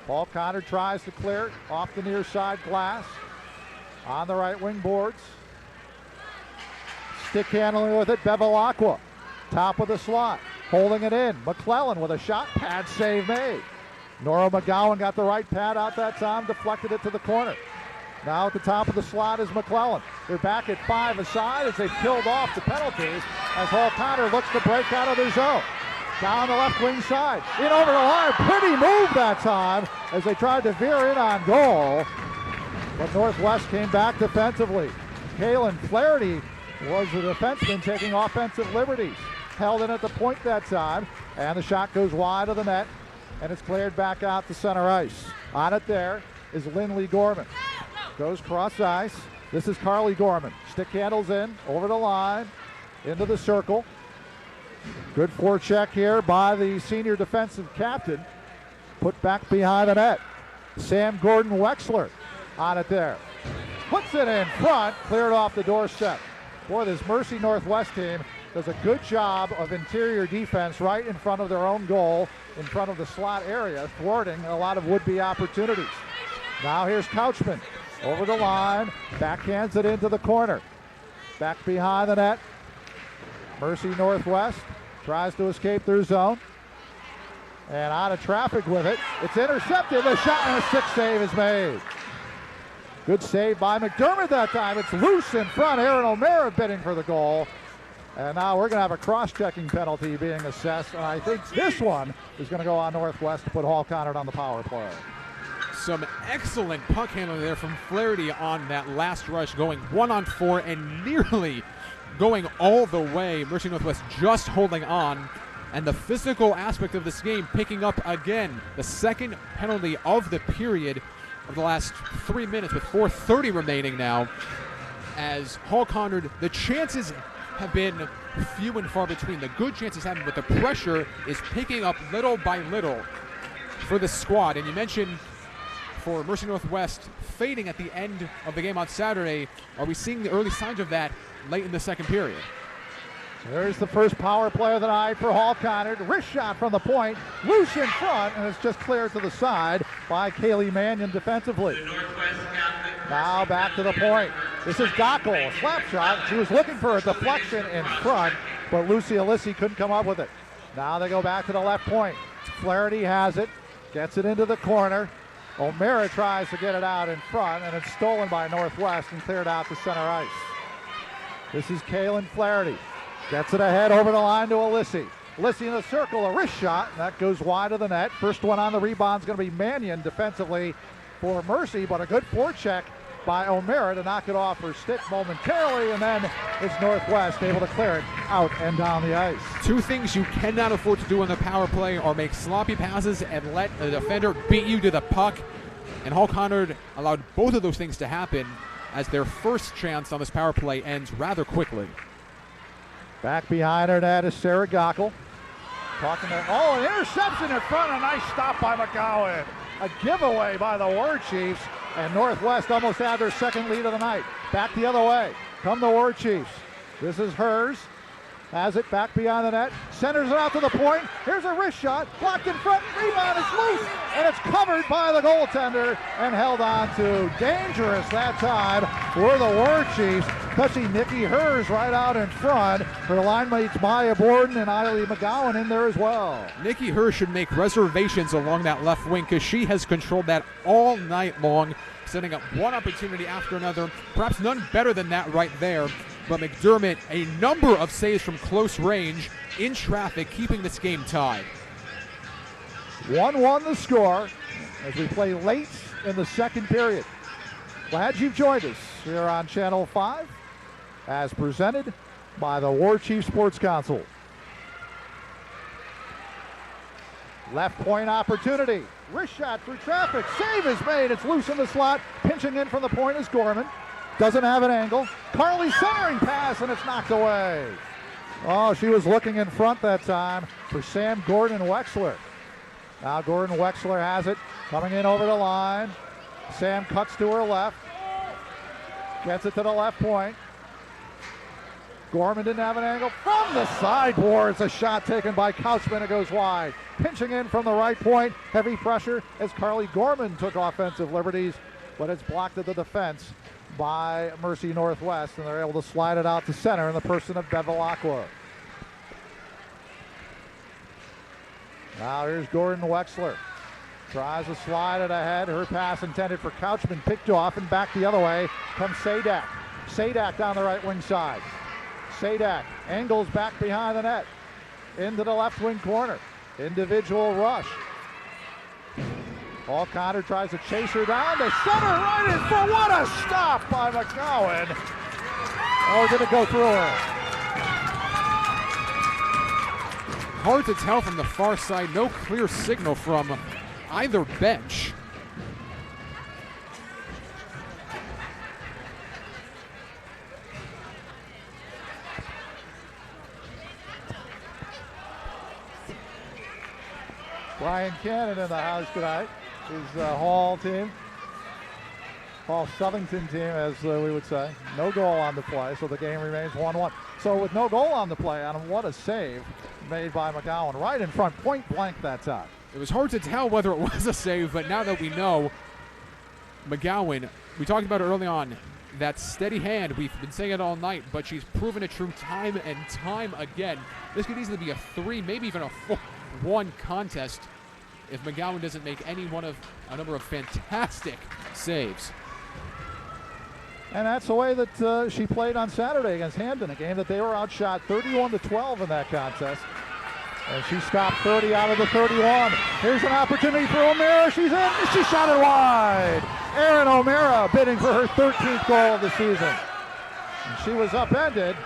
Paul Conard tries to clear it off the near side glass. On the right wing boards. Stick handling with it, Bevilacqua. Top of the slot, holding it in. McClellan with a shot, pad save made. Nora McGowan got the right pad out that time, deflected it to the corner. Now at the top of the slot is McClellan. They're back at 5 aside as they've killed off the penalties as Hall Conard looks to break out of their zone. Down the left wing side, in over the line, pretty move that time as they tried to veer in on goal. But Northwest came back defensively. Kaylin Flaherty was the defenseman taking offensive liberties. Held in at the point that time, and the shot goes wide of the net, and it's cleared back out to center ice. On it there is Lindley Gorman. Goes cross ice. This is Carly Gorman. Stick handles in, over the line, into the circle. Good forecheck here by the senior defensive captain. Put back behind the net. Sam Gordon Wexler on it there. Puts it in front, cleared off the doorstep. Boy, this Mercy Northwest team does a good job of interior defense right in front of their own goal, in front of the slot area, thwarting a lot of would-be opportunities. Now here's Couchman. Over the line, backhands it into the corner. Back behind the net. Mercy Northwest tries to escape their zone. And out of traffic with it. It's intercepted. The shot and a stick save is made. Good save by McDermott that time. It's loose in front. Aaron O'Mara bidding for the goal. And now we're going to have a cross-checking penalty being assessed. And I think this one is going to go on Northwest to put Hall Conard on the power play. Some excellent puck handling there from Flaherty on that last rush, going 1-on-4 and nearly going all the way. Mercy Northwest just holding on. And the physical aspect of this game picking up again. The second penalty of the period of the last 3 minutes with 4:30 remaining now. As Hall Conard, the chances have been few and far between. The good chances haven't, but the pressure is picking up little by little for the squad. And you mentioned for Mercy Northwest fading at the end of the game on Saturday. Are we seeing the early signs of that late in the second period? There's the first power play of the night for Hall Conard. Wrist shot from the point, loose in front, and it's just cleared to the side by Kaylee Mannion defensively. Now back to the point. This is Gockel, a slap shot. She was looking for a deflection in front, but Lucy Alissi couldn't come up with it. Now they go back to the left point. Flaherty has it, gets it into the corner. O'Mara tries to get it out in front, and it's stolen by Northwest and cleared out to center ice. This is Kaylin Flaherty. Gets it ahead over the line to Alissi. Alissi in the circle, a wrist shot, and that goes wide of the net. First one on the rebound is going to be Mannion defensively for Mercy, but a good forecheck by O'Mara to knock it off her stick momentarily, and then it's Northwest able to clear it out and down the ice. Two things you cannot afford to do on the power play are make sloppy passes and let the defender beat you to the puck. And Hall Conard allowed both of those things to happen as their first chance on this power play ends rather quickly. Back behind her net is Sarah Gockel. Talking to, an interception in front, a nice stop by McGowan. A giveaway by the War Chiefs, and Northwest almost had their second lead of the night. Back the other way, come the War Chiefs. This is hers. Has it back behind the net, centers it out to the point. Here's a wrist shot, blocked in front, rebound is loose, and it's covered by the goaltender and held on to. Dangerous that time for the War Chiefs, touching Nikki Hers right out in front. Her line mates Maya Borden and Eiley McGowan in there as well. Nikki Hers should make reservations along that left wing because she has controlled that all night long, setting up one opportunity after another. Perhaps none better than that right there. But McDermott, a number of saves from close range in traffic, keeping this game tied. 1-1 the score as we play late in the second period. Glad you've joined us here on Channel 5 as presented by the War Chief Sports Council. Left point opportunity. Wrist shot through traffic. Save is made. It's loose in the slot. Pinching in from the point is Gorman. Doesn't have an angle. Carly centering pass, and it's knocked away. Oh, she was looking in front that time for Sam Gordon Wexler. Now Gordon Wexler has it, coming in over the line. Sam cuts to her left. Gets it to the left point. Gorman didn't have an angle. From the sideboards, a shot taken by Couchman. It goes wide. Pinching in from the right point. Heavy pressure as Carly Gorman took offensive liberties, but it's blocked at the defense by Mercy Northwest, and they're able to slide it out to center in the person of Bevilacqua. Now here's Gordon Wexler. Tries to slide it ahead. Her pass intended for Couchman, picked off, and back the other way comes Sadak. Sadak down the right wing side. Sadak angles back behind the net. Into the left wing corner. Individual rush. Hall Conard tries to chase her down to center right in for what a stop by McGowan. Oh, did it go through her? Hard to tell from the far side. No clear signal from either bench. Brian Cannon in the house tonight. His Hall team. Hall Southington team, as we would say. No goal on the play, so the game remains 1-1. So with no goal on the play, Adam, what a save made by McGowan. Right in front, point blank that time. It was hard to tell whether it was a save, but now that we know, McGowan We talked about it early on. That steady hand, we've been saying it all night, but she's proven it true time and time again. This could easily be a 3, maybe even a 4-1 contest if McGowan doesn't make any one of a number of fantastic saves. And that's the way that she played on Saturday against Hamden, a game that they were outshot 31-12 in that contest. And she stopped 30 out of the 31. Here's an opportunity for O'Mara. She's in. She shot it wide. Erin O'Mara bidding for her 13th goal of the season. And she was upended,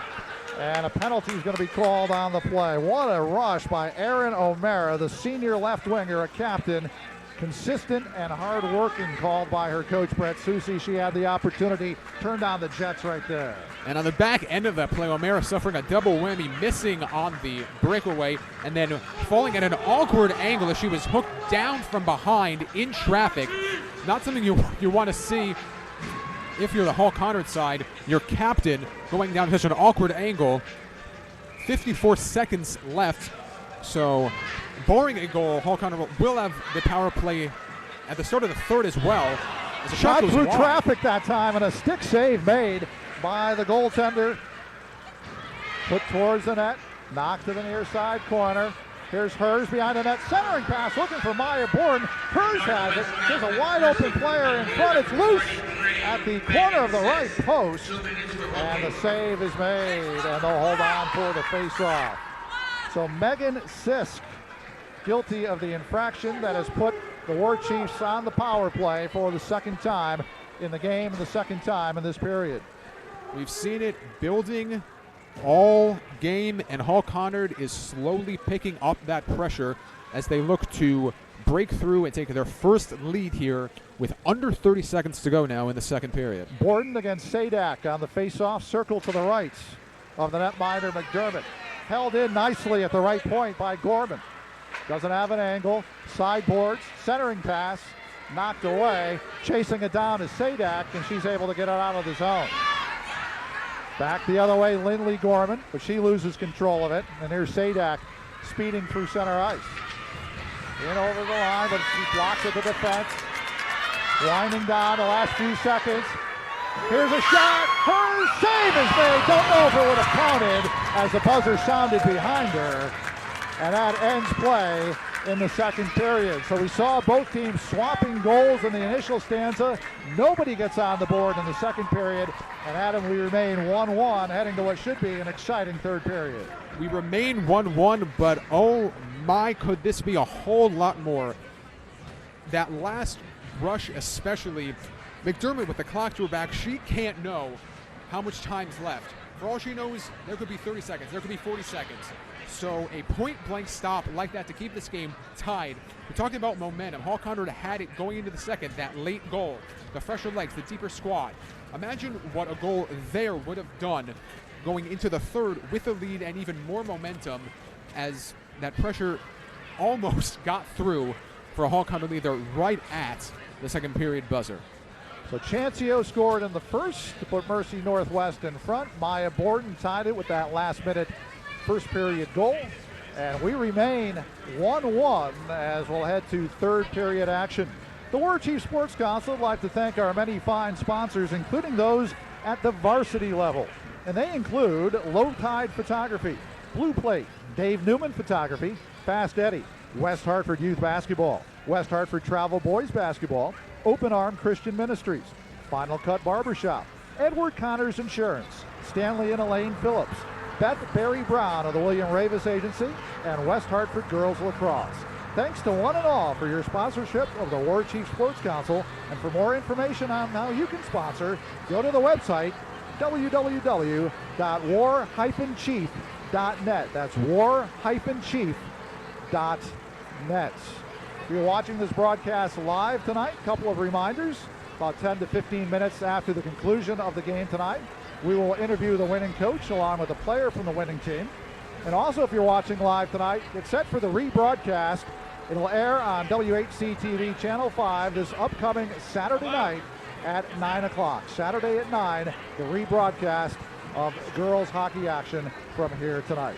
and a penalty is going to be called on the play. What a rush by Erin O'Mara, the senior left winger, a captain. Consistent and hard-working, called by her coach, Brett Soucy. She had the opportunity, turned on the Jets right there. And on the back end of that play, O'Mara suffering a double whammy, missing on the breakaway, and then falling at an awkward angle as she was hooked down from behind in traffic. Not something you want to see if you're the Hall Conard side. Your captain going down such an awkward angle. 54 seconds left, so barring a goal, Hall Conard will have the power play at the start of the third as well. As shot through traffic that time, and a stick save made by the goaltender. Put towards the net, knocked to the near side corner. Here's Hers behind the net, centering pass, looking for Maya Bourne. Hers has it. There's a wide open player in front. It's loose at the corner of the right post, and the save is made, and they'll hold on for the face-off. So Megan Sisk, guilty of the infraction that has put the War Chiefs on the power play for the second time in the game, the second time in this period. We've seen it building all game, and Hall Conard is slowly picking up that pressure as they look to break through and take their first lead here with under 30 seconds to go now in the second period. Borden against Sadak on the face-off, circle to the right of the netminder McDermott. Held in nicely at the right point by Gorman. Doesn't have an angle, sideboards, centering pass, knocked away. Chasing it down is Sadak, and she's able to get it out of the zone. Back the other way, Lindley Gorman, but she loses control of it. And here's Sadak speeding through center ice. In over the line, but she blocks at the defense. Winding down the last few seconds. Here's a shot. Her save is made. Don't know if it would have counted as the buzzer sounded behind her. And that ends play in the second period. So we saw both teams swapping goals in the initial stanza. Nobody gets on the board in the second period. And Adam, we remain 1-1, heading to what should be an exciting third period. We remain 1-1, but oh my, could this be a whole lot more. That last rush especially, McDermott with the clock to her back, she can't know how much time's left. For all she knows, there could be 30 seconds, there could be 40 seconds. So a point-blank stop like that to keep this game tied. We're talking about momentum. Hall Conard had it going into the second, that late goal, the fresher legs, the deeper squad. Imagine what a goal there would have done going into the third with a lead and even more momentum as that pressure almost got through for a Hall Conard lead there right at the second period buzzer. So Chancio scored in the first to put Mercy Northwest in front. Maya Borden tied it with that last-minute first period goal. And we remain 1-1 as we'll head to third period action. The War Chief Sports Council would like to thank our many fine sponsors, including those at the varsity level. And they include Low Tide Photography, Blue Plate, Dave Newman Photography, Fast Eddie, West Hartford Youth Basketball, West Hartford Travel Boys Basketball, Open Arm Christian Ministries, Final Cut Barbershop, Edward Connors Insurance, Stanley and Elaine Phillips, Beth Barry Brown of the William Ravis Agency, and West Hartford Girls Lacrosse. Thanks to one and all for your sponsorship of the War Chief Sports Council. And for more information on how you can sponsor, go to the website www.war-chief.net. That's war-chief.net. If you're watching this broadcast live tonight, a couple of reminders. About 10 to 15 minutes after the conclusion of the game tonight, we will interview the winning coach along with a player from the winning team. And also, if you're watching live tonight, get set for the rebroadcast. It'll air on WHC-TV Channel 5 this upcoming Saturday night at 9 o'clock. Saturday at 9, the rebroadcast of girls hockey action from here tonight.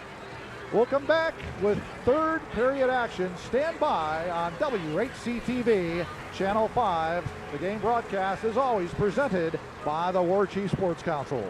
We'll come back with third period action. Stand by on WHCTV, Channel 5. The game broadcast is always presented by the War Chief Sports Council.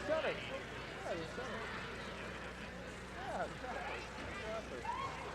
said it. Yeah, you said it. Yeah, exactly. Exactly.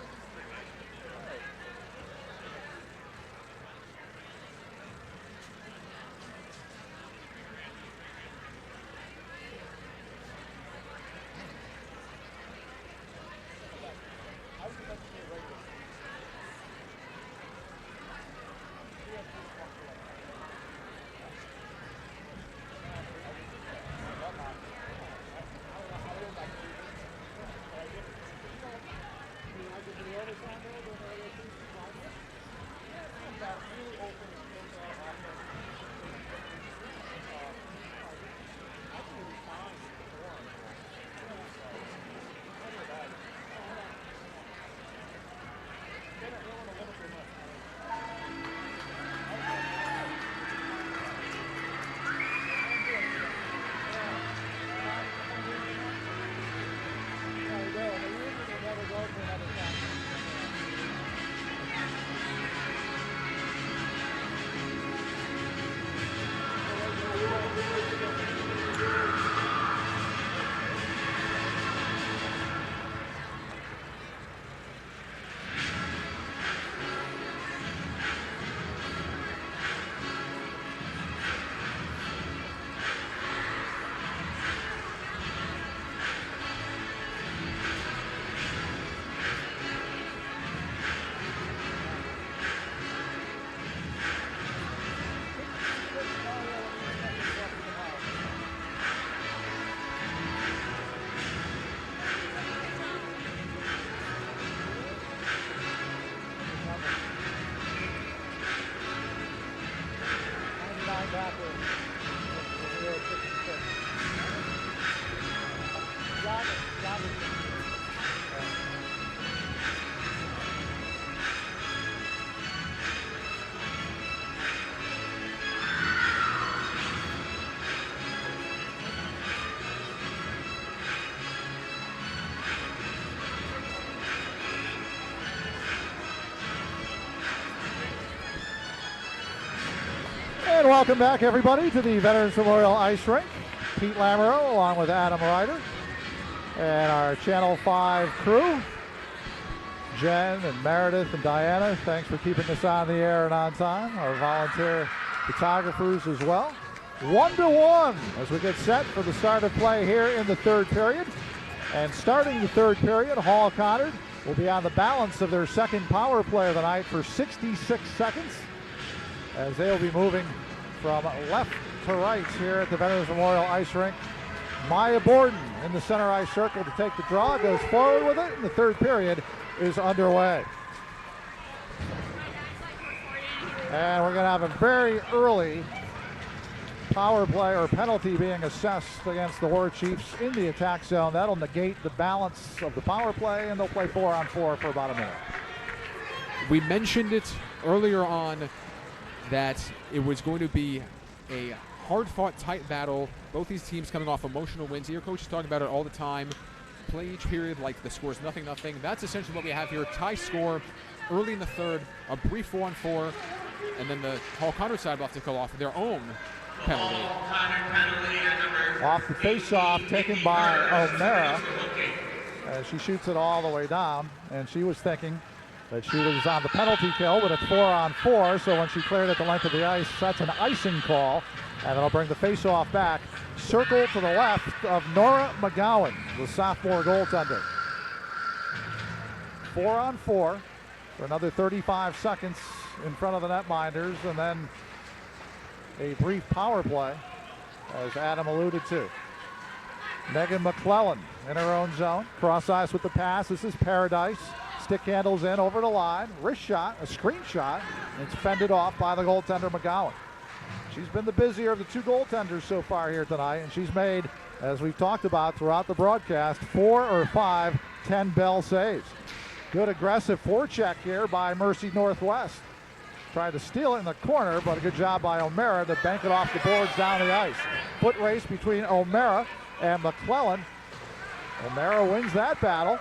Right. And welcome back, everybody, to the Veterans Memorial Ice Rink. Pete Lamoureux along with Adam Ryder and our Channel 5 crew. Jen and Meredith and Diana, thanks for keeping us on the air and on time. Our volunteer photographers as well. 1-1 as we get set for the start of play here in the third period. And starting the third period, Hall Conard will be on the balance of their second power play of the night for 66 seconds as they'll be moving from left to right here at the Veterans Memorial Ice Rink. Maya Borden in the center ice circle to take the draw, goes forward with it, and the third period is underway. And we're going to have a very early power play or penalty being assessed against the War Chiefs in the attack zone. That'll negate the balance of the power play, and they'll play 4-on-4 for about a minute. We mentioned it earlier on that it was going to be a hard-fought, tight battle. Both these teams coming off emotional wins. Your coach is talking about it all the time. Play each period like the score's 0-0. That's essentially what we have here. Tie score early in the third, a brief 4-on-4, and then the Hall Conard side will have to go off their own penalty. Off the face-off taken by O'Mara as she shoots it all the way down, and she was thinking that she was on the penalty kill, but it's 4-on-4, so when she cleared at the length of the ice, that's an icing call, and it'll bring the face-off back. Circle to the left of Nora McGowan, the sophomore goaltender. 4-on-4 for another 35 seconds in front of the netminders, and then a brief power play, as Adam alluded to. Megan McClellan in her own zone, cross ice with the pass. This is Paradise. Stick handles in over the line, wrist shot, a screen shot, and it's fended off by the goaltender McGowan. She's been the busier of the two goaltenders so far here tonight, and she's made, as we've talked about throughout the broadcast, 4 or 5 10-bell saves. Good aggressive forecheck here by Mercy Northwest. Tried to steal it in the corner, but a good job by O'Mara to bank it off the boards down the ice. Foot race between O'Mara and McClellan. O'Mara wins that battle.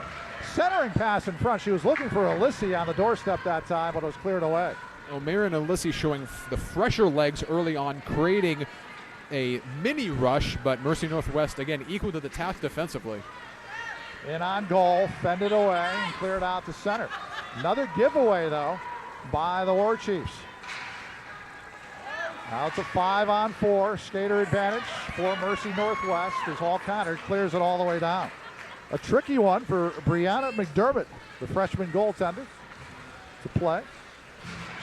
Centering pass in front. She was looking for Alyssa on the doorstep that time, but it was cleared away. O'Mara and Alyssa showing the fresher legs early on, creating a mini rush, but Mercy Northwest, again, equal to the task defensively. In on goal, fended away and cleared out to center. Another giveaway, though, by the War Chiefs. Now it's a 5-on-4 skater advantage for Mercy Northwest as Conard clears it all the way down. A tricky one for Brianna McDermott, the freshman goaltender, to play.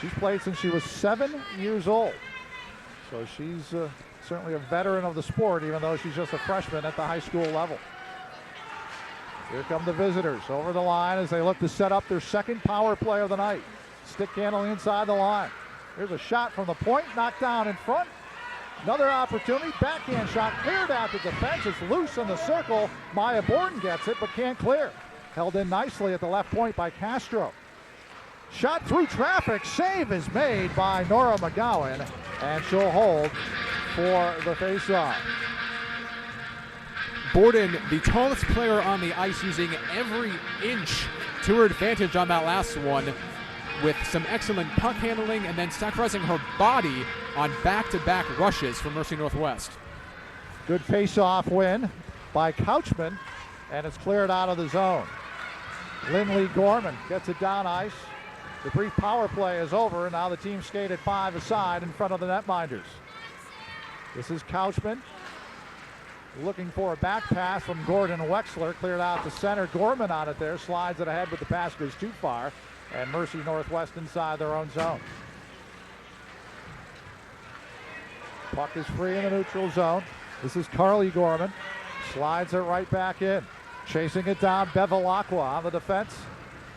She's played since she was 7 years old. So she's certainly a veteran of the sport, even though she's just a freshman at the high school level. Here come the visitors over the line as they look to set up their second power play of the night. Stick handling inside the line. Here's a shot from the point, knocked down in front. Another opportunity, backhand shot, cleared out the defense. It's loose in the circle. Maya Borden gets it, but can't clear. Held in nicely at the left point by Castro. Shot through traffic, save is made by Nora McGowan, and she'll hold for the faceoff. Borden, the tallest player on the ice, using every inch to her advantage on that last one, with some excellent puck handling and then sacrificing her body on back-to-back rushes from Mercy Northwest. Good face-off win by Couchman, and it's cleared out of the zone. Lindley Gorman gets it down ice. The brief power play is over, and now the team skated 5 aside in front of the netminders. This is Couchman looking for a back pass from Gordon Wexler, cleared out to center. Gorman on it there, slides it ahead, but the pass goes too far. And Mercy Northwest inside their own zone. Puck is free in the neutral zone. This is Carly Gorman. Slides it right back in. Chasing it down, Bevilacqua on the defense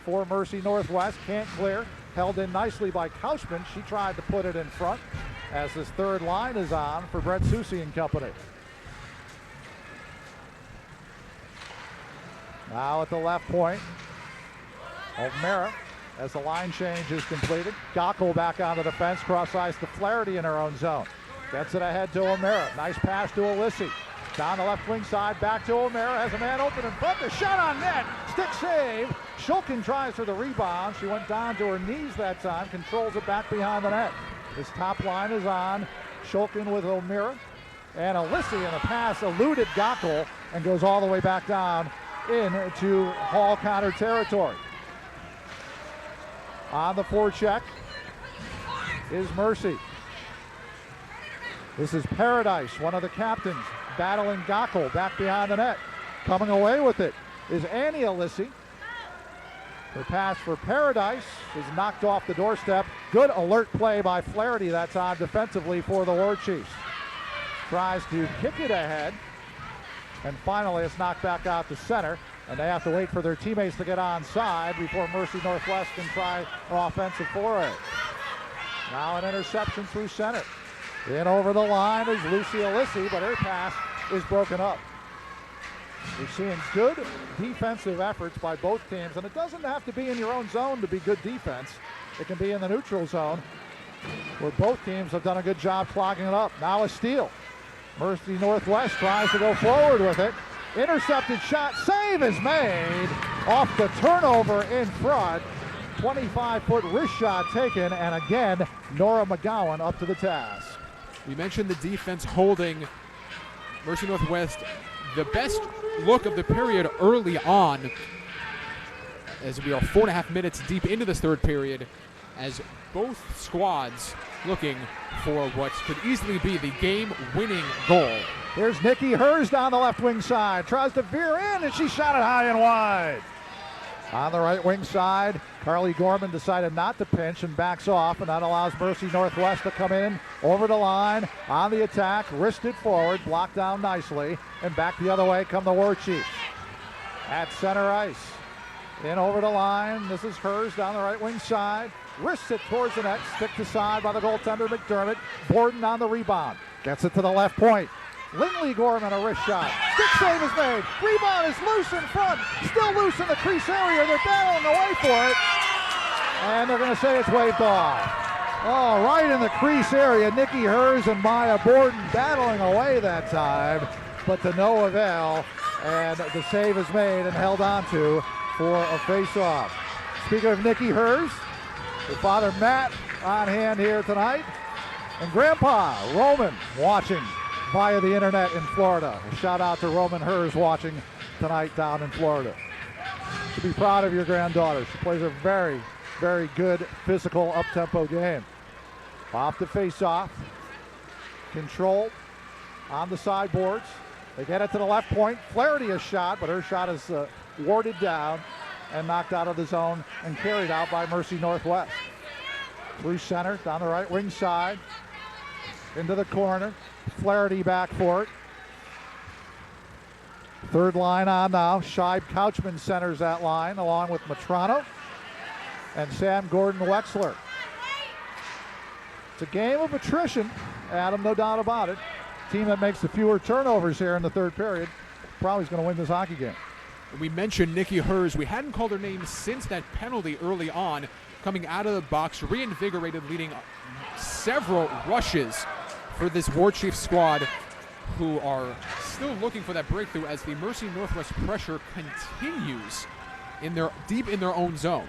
for Mercy Northwest. Can't clear. Held in nicely by Couchman. She tried to put it in front as this third line is on for Brett Susi and company. Now at the left point, O'Mara, as the line change is completed. Gockel back on the defense, cross ice to Flaherty in her own zone. Gets it ahead to O'Mara. Nice pass to Alissi. Down the left wing side, back to O'Mara. Has a man open in front. The shot on net. Stick save. Shulkin tries for the rebound. She went down to her knees that time. Controls it back behind the net. This top line is on. Shulkin with O'Mara. And Alissi in a pass eluded Gockel and goes all the way back down into Hall Conard territory. On the forecheck is Mercy. This is Paradise, one of the captains, battling Gockel back behind the net. Coming away with it is Annie Alissi. Her pass for Paradise is knocked off the doorstep. Good alert play by Flaherty that time defensively for the War Chiefs. Tries to kick it ahead, and finally it's knocked back out to center. And they have to wait for their teammates to get onside before Mercy Northwest can try an offensive foray. Now an interception through center. In over the line is Lucy Alissi, but her pass is broken up. We're seeing good defensive efforts by both teams, and it doesn't have to be in your own zone to be good defense. It can be in the neutral zone, where both teams have done a good job clogging it up. Now a steal. Mercy Northwest tries to go forward with it. Intercepted shot, save is made off the turnover in front. 25-foot wrist shot taken, and again, Nora McGowan up to the task. We mentioned the defense holding Mercy Northwest the best look of the period early on, as we are 4.5 minutes deep into this third period, as both squads looking for what could easily be the game-winning goal. Here's Nikki Hurst down the left wing side. Tries to veer in, and she shot it high and wide. On the right wing side, Carly Gorman decided not to pinch and backs off, and that allows Mercy Northwest to come in over the line on the attack, wristed forward, blocked down nicely, and back the other way come the War Chiefs. At center ice, in over the line, this is Hurst down the right wing side. Wrists it towards the net, stick to side by the goaltender McDermott. Borden on the rebound, gets it to the left point. Lindley Gorman, a wrist shot. Stick save is made. Rebound is loose in front. Still loose in the crease area. They're battling away for it. And they're going to say it's waved off. Oh, right in the crease area. Nikki Hers and Maya Borden battling away that time, but to no avail. And the save is made and held onto for a face-off. Speaking of Nikki Hers, her father Matt on hand here tonight. And Grandpa Roman watching via the internet in Florida. A shout out to Roman Hers watching tonight down in Florida. You should be proud of your granddaughter. She plays a very, very good physical up-tempo game. Off the face-off. Controlled on the sideboards. They get it to the left point. Flaherty a shot, but her shot is warded down and knocked out of the zone and carried out by Mercy Northwest. Through center, down the right wing side, into the corner. Flaherty back for it. Third line on now. Scheib Couchman centers that line along with Matrano and Sam Gordon-Wexler. It's a game of attrition, Adam, no doubt about it. Team that makes the fewer turnovers here in the third period probably is going to win this hockey game. We mentioned Nikki Hers. We hadn't called her name since that penalty early on. Coming out of the box, reinvigorated, leading several rushes for this War Chief squad, who are still looking for that breakthrough as the Mercy Northwest pressure continues deep in their own zone.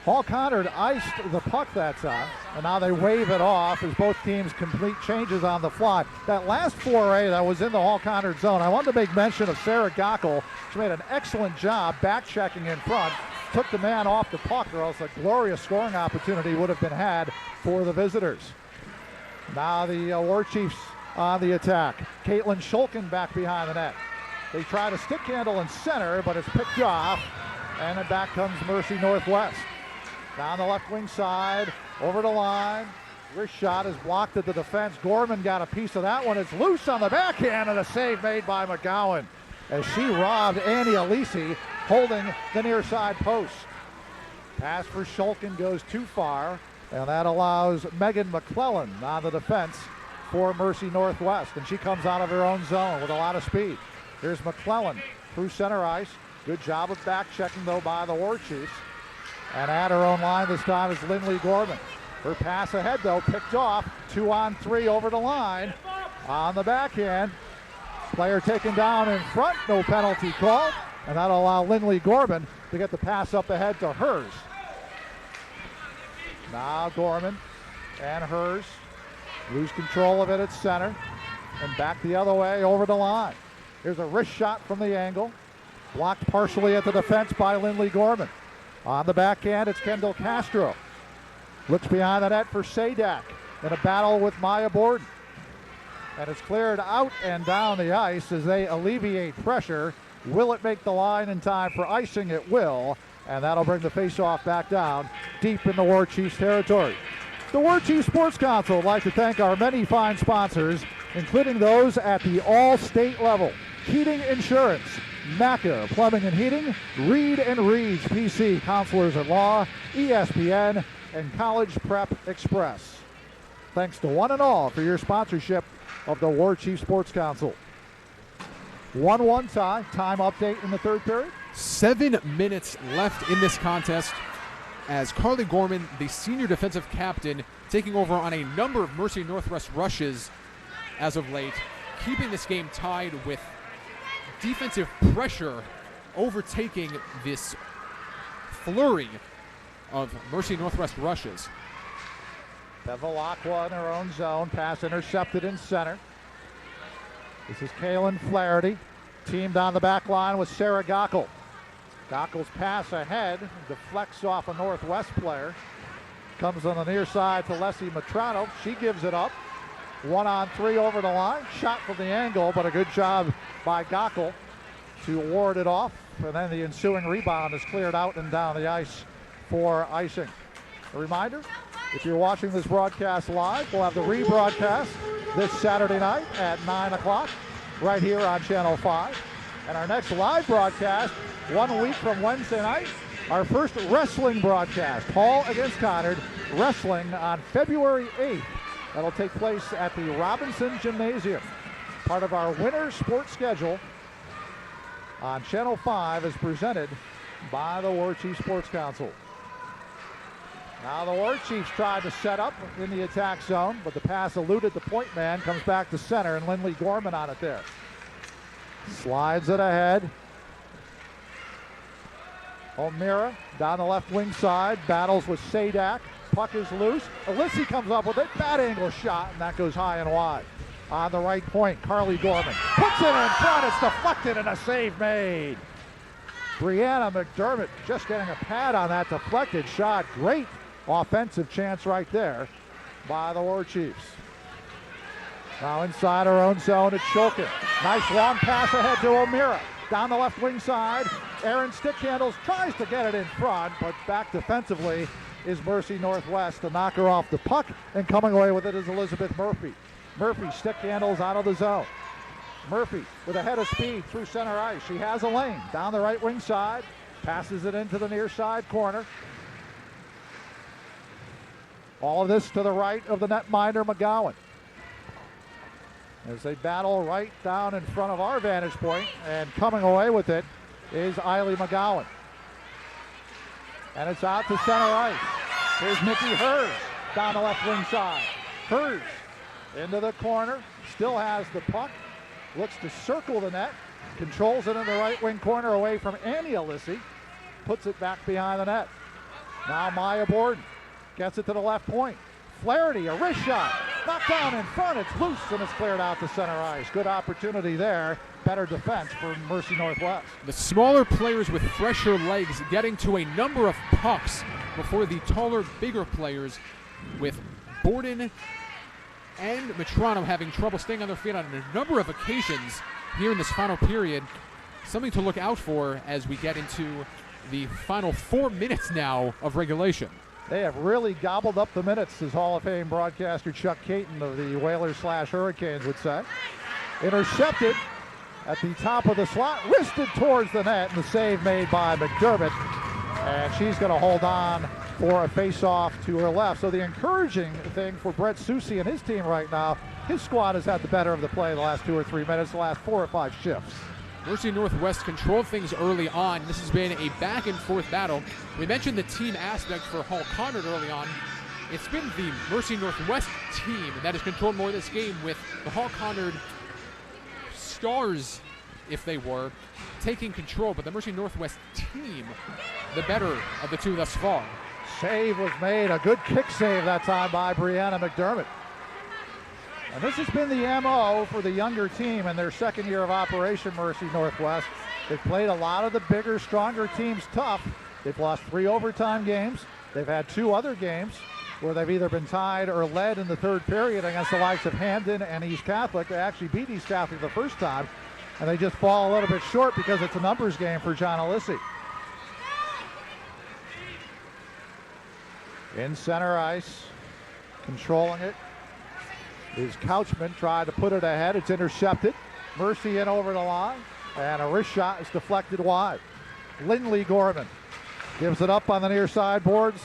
Paul Conard iced the puck that time, and now they wave it off as both teams complete changes on the fly. That last foray that was in the Hall Conard zone, I wanted to make mention of Sarah Gockel. She made an excellent job back-checking in front, took the man off the puck, or else a glorious scoring opportunity would have been had for the visitors. Now the War Chiefs on the attack. Caitlin Shulkin back behind the net. They try to stick handle in center, but it's picked off, and then back comes Mercy Northwest. Down the left wing side, over the line. Wrist shot is blocked at the defense. Gorman got a piece of that one. It's loose on the backhand, and a save made by McGowan as she robbed Annie Alisi holding the near side post. Pass for Shulkin goes too far, and that allows Megan McClellan on the defense for Mercy Northwest, and she comes out of her own zone with a lot of speed. Here's McClellan through center ice. Good job of back checking though by the War Chiefs. And at her own line this time is Lindley Gorman. Her pass ahead though, picked off. 2-on-3 over the line. On the backhand. Player taken down in front, no penalty called. And that'll allow Lindley Gorman to get the pass up ahead to Hers. Now Gorman and Hers lose control of it at center. And back the other way over the line. Here's a wrist shot from the angle. Blocked partially at the defense by Lindley Gorman. On the backhand, it's Kendall Castro. Looks behind the net for Sadak in a battle with Maya Borden. And it's cleared out and down the ice as they alleviate pressure. Will it make the line in time for icing? It will. And that'll bring the faceoff back down deep in the War Chiefs territory. The War Chiefs Sports Council would like to thank our many fine sponsors, including those at the all-state level. Heating Insurance, MACA Plumbing and Heating, Reed and Reed's PC Counselors at Law, ESPN, and College Prep Express. Thanks to one and all for your sponsorship of the War Chiefs Sports Council. 1-1 tie. Time update in the third period. 7 minutes left in this contest as Carly Gorman, the senior defensive captain, taking over on a number of Mercy Northwest rushes as of late, keeping this game tied with defensive pressure overtaking this flurry of Mercy Northwest rushes. Bevilacqua in her own zone. Pass intercepted in center. This is Kaylin Flaherty. Teamed on the back line with Sarah Gockel. Gockel's pass ahead deflects off a Northwest player. Comes on the near side to Leslie Matrano. She gives it up. 1-on-3 over the line. Shot from the angle, but a good job by Gockel to ward it off. And then the ensuing rebound is cleared out and down the ice for icing. A reminder, if you're watching this broadcast live, we'll have the rebroadcast this Saturday night at 9 o'clock right here on Channel 5. And our next live broadcast, 1 week from Wednesday night, our first wrestling broadcast, Hall against Conard, wrestling on February 8th. That'll take place at the Robinson Gymnasium. Part of our winter sports schedule on Channel 5 is presented by the War Chiefs Sports Council. Now the War Chiefs tried to set up in the attack zone, but the pass eluded the point man, comes back to center, and Lindley Gorman on it there. Slides it ahead. O'Meara down the left wing side, battles with Sadak. Puck is loose. Alisi comes up with a bad angle shot, and that goes high and wide. On the right point, Carly Gorman puts it in front. It's deflected and a save made. Brianna McDermott just getting a pad on that deflected shot. Great offensive chance right there by the War Chiefs. Now inside our own zone, it's Shulkin. Nice long pass ahead to O'Meara. Down the left wing side, Aaron Stickhandles tries to get it in front, but back defensively is Mercy Northwest to knock her off the puck, and coming away with it is Elizabeth Murphy. Murphy stick-handles out of the zone. Murphy with a head of speed through center ice. She has a lane down the right wing side, passes it into the near side corner. All of this to the right of the netminder, McGowan. As they battle right down in front of our vantage point, and coming away with it is Eiley McGowan. And it's out to center ice. Here's Nikki Hers down the left wing side. Hers into the corner, still has the puck, looks to circle the net, controls it in the right wing corner away from Annie Alissi, puts it back behind the net. Now Maya Borden gets it to the left point. Flaherty, a wrist shot, knocked down in front, it's loose and it's cleared out to center ice. Good opportunity there, better defense for Mercy Northwest. The smaller players with fresher legs getting to a number of pucks before the taller, bigger players, with Borden and Matrano having trouble staying on their feet on a number of occasions here in this final period. Something to look out for as we get into the final 4 minutes now of regulation. They have really gobbled up the minutes, as Hall of Fame broadcaster Chuck Caton of the Whalers/Hurricanes would say. Intercepted at the top of the slot, wristed towards the net, and the save made by McDermott. And she's going to hold on for a face-off to her left. So the encouraging thing for Brett Soucy and his team right now, his squad has had the better of the play the last 2 or 3 minutes, the last 4 or 5 shifts. Mercy Northwest controlled things early on. This has been a back-and-forth battle. We mentioned the team aspect for Hall Conard early on. It's been the Mercy Northwest team that has controlled more of this game, with the Hall Conard stars, if they were, taking control, but the Mercy Northwest team, the better of the two thus far. Save was made, a good kick save that time by Brianna McDermott. And this has been the MO for the younger team in their second year of operation, Mercy Northwest. They've played a lot of the bigger, stronger teams tough. They've lost 3 overtime games. They've had 2 other games where they've either been tied or led in the third period against the likes of Hamden and East Catholic. They actually beat East Catholic the first time, and they just fall a little bit short because it's a numbers game for John Alissi. In center ice, controlling it is Couchman, tried to put it ahead. It's intercepted. Mercy in over the line, and a wrist shot is deflected wide. Lindley Gorman gives it up on the near side boards.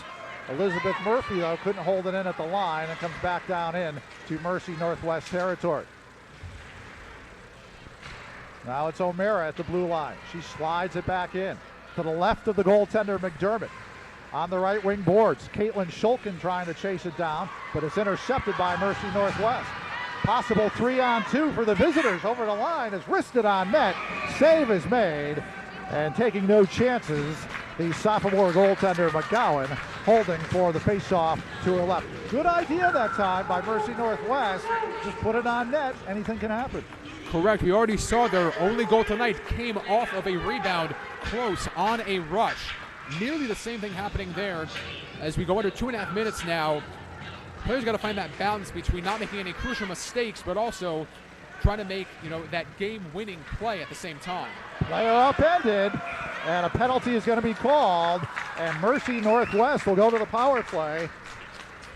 Elizabeth Murphy, though, couldn't hold it in at the line and comes back down in to Mercy Northwest territory. Now it's O'Meara at the blue line. She slides it back in to the left of the goaltender, McDermott. On the right wing boards, Caitlin Shulkin trying to chase it down, but it's intercepted by Mercy Northwest. Possible 3-on-2 for the visitors over the line is wristed on net. Save is made, and taking no chances, the sophomore goaltender McGowan holding for the faceoff to her left. Good idea that time by Mercy Northwest. Just put it on net, anything can happen. Correct. We already saw their only goal tonight came off of a rebound close on a rush. Nearly the same thing happening there as we go under 2.5 minutes now. Players got to find that balance between not making any crucial mistakes, but also trying to make, that game-winning play at the same time. Player upended, and a penalty is going to be called, and Mercy Northwest will go to the power play.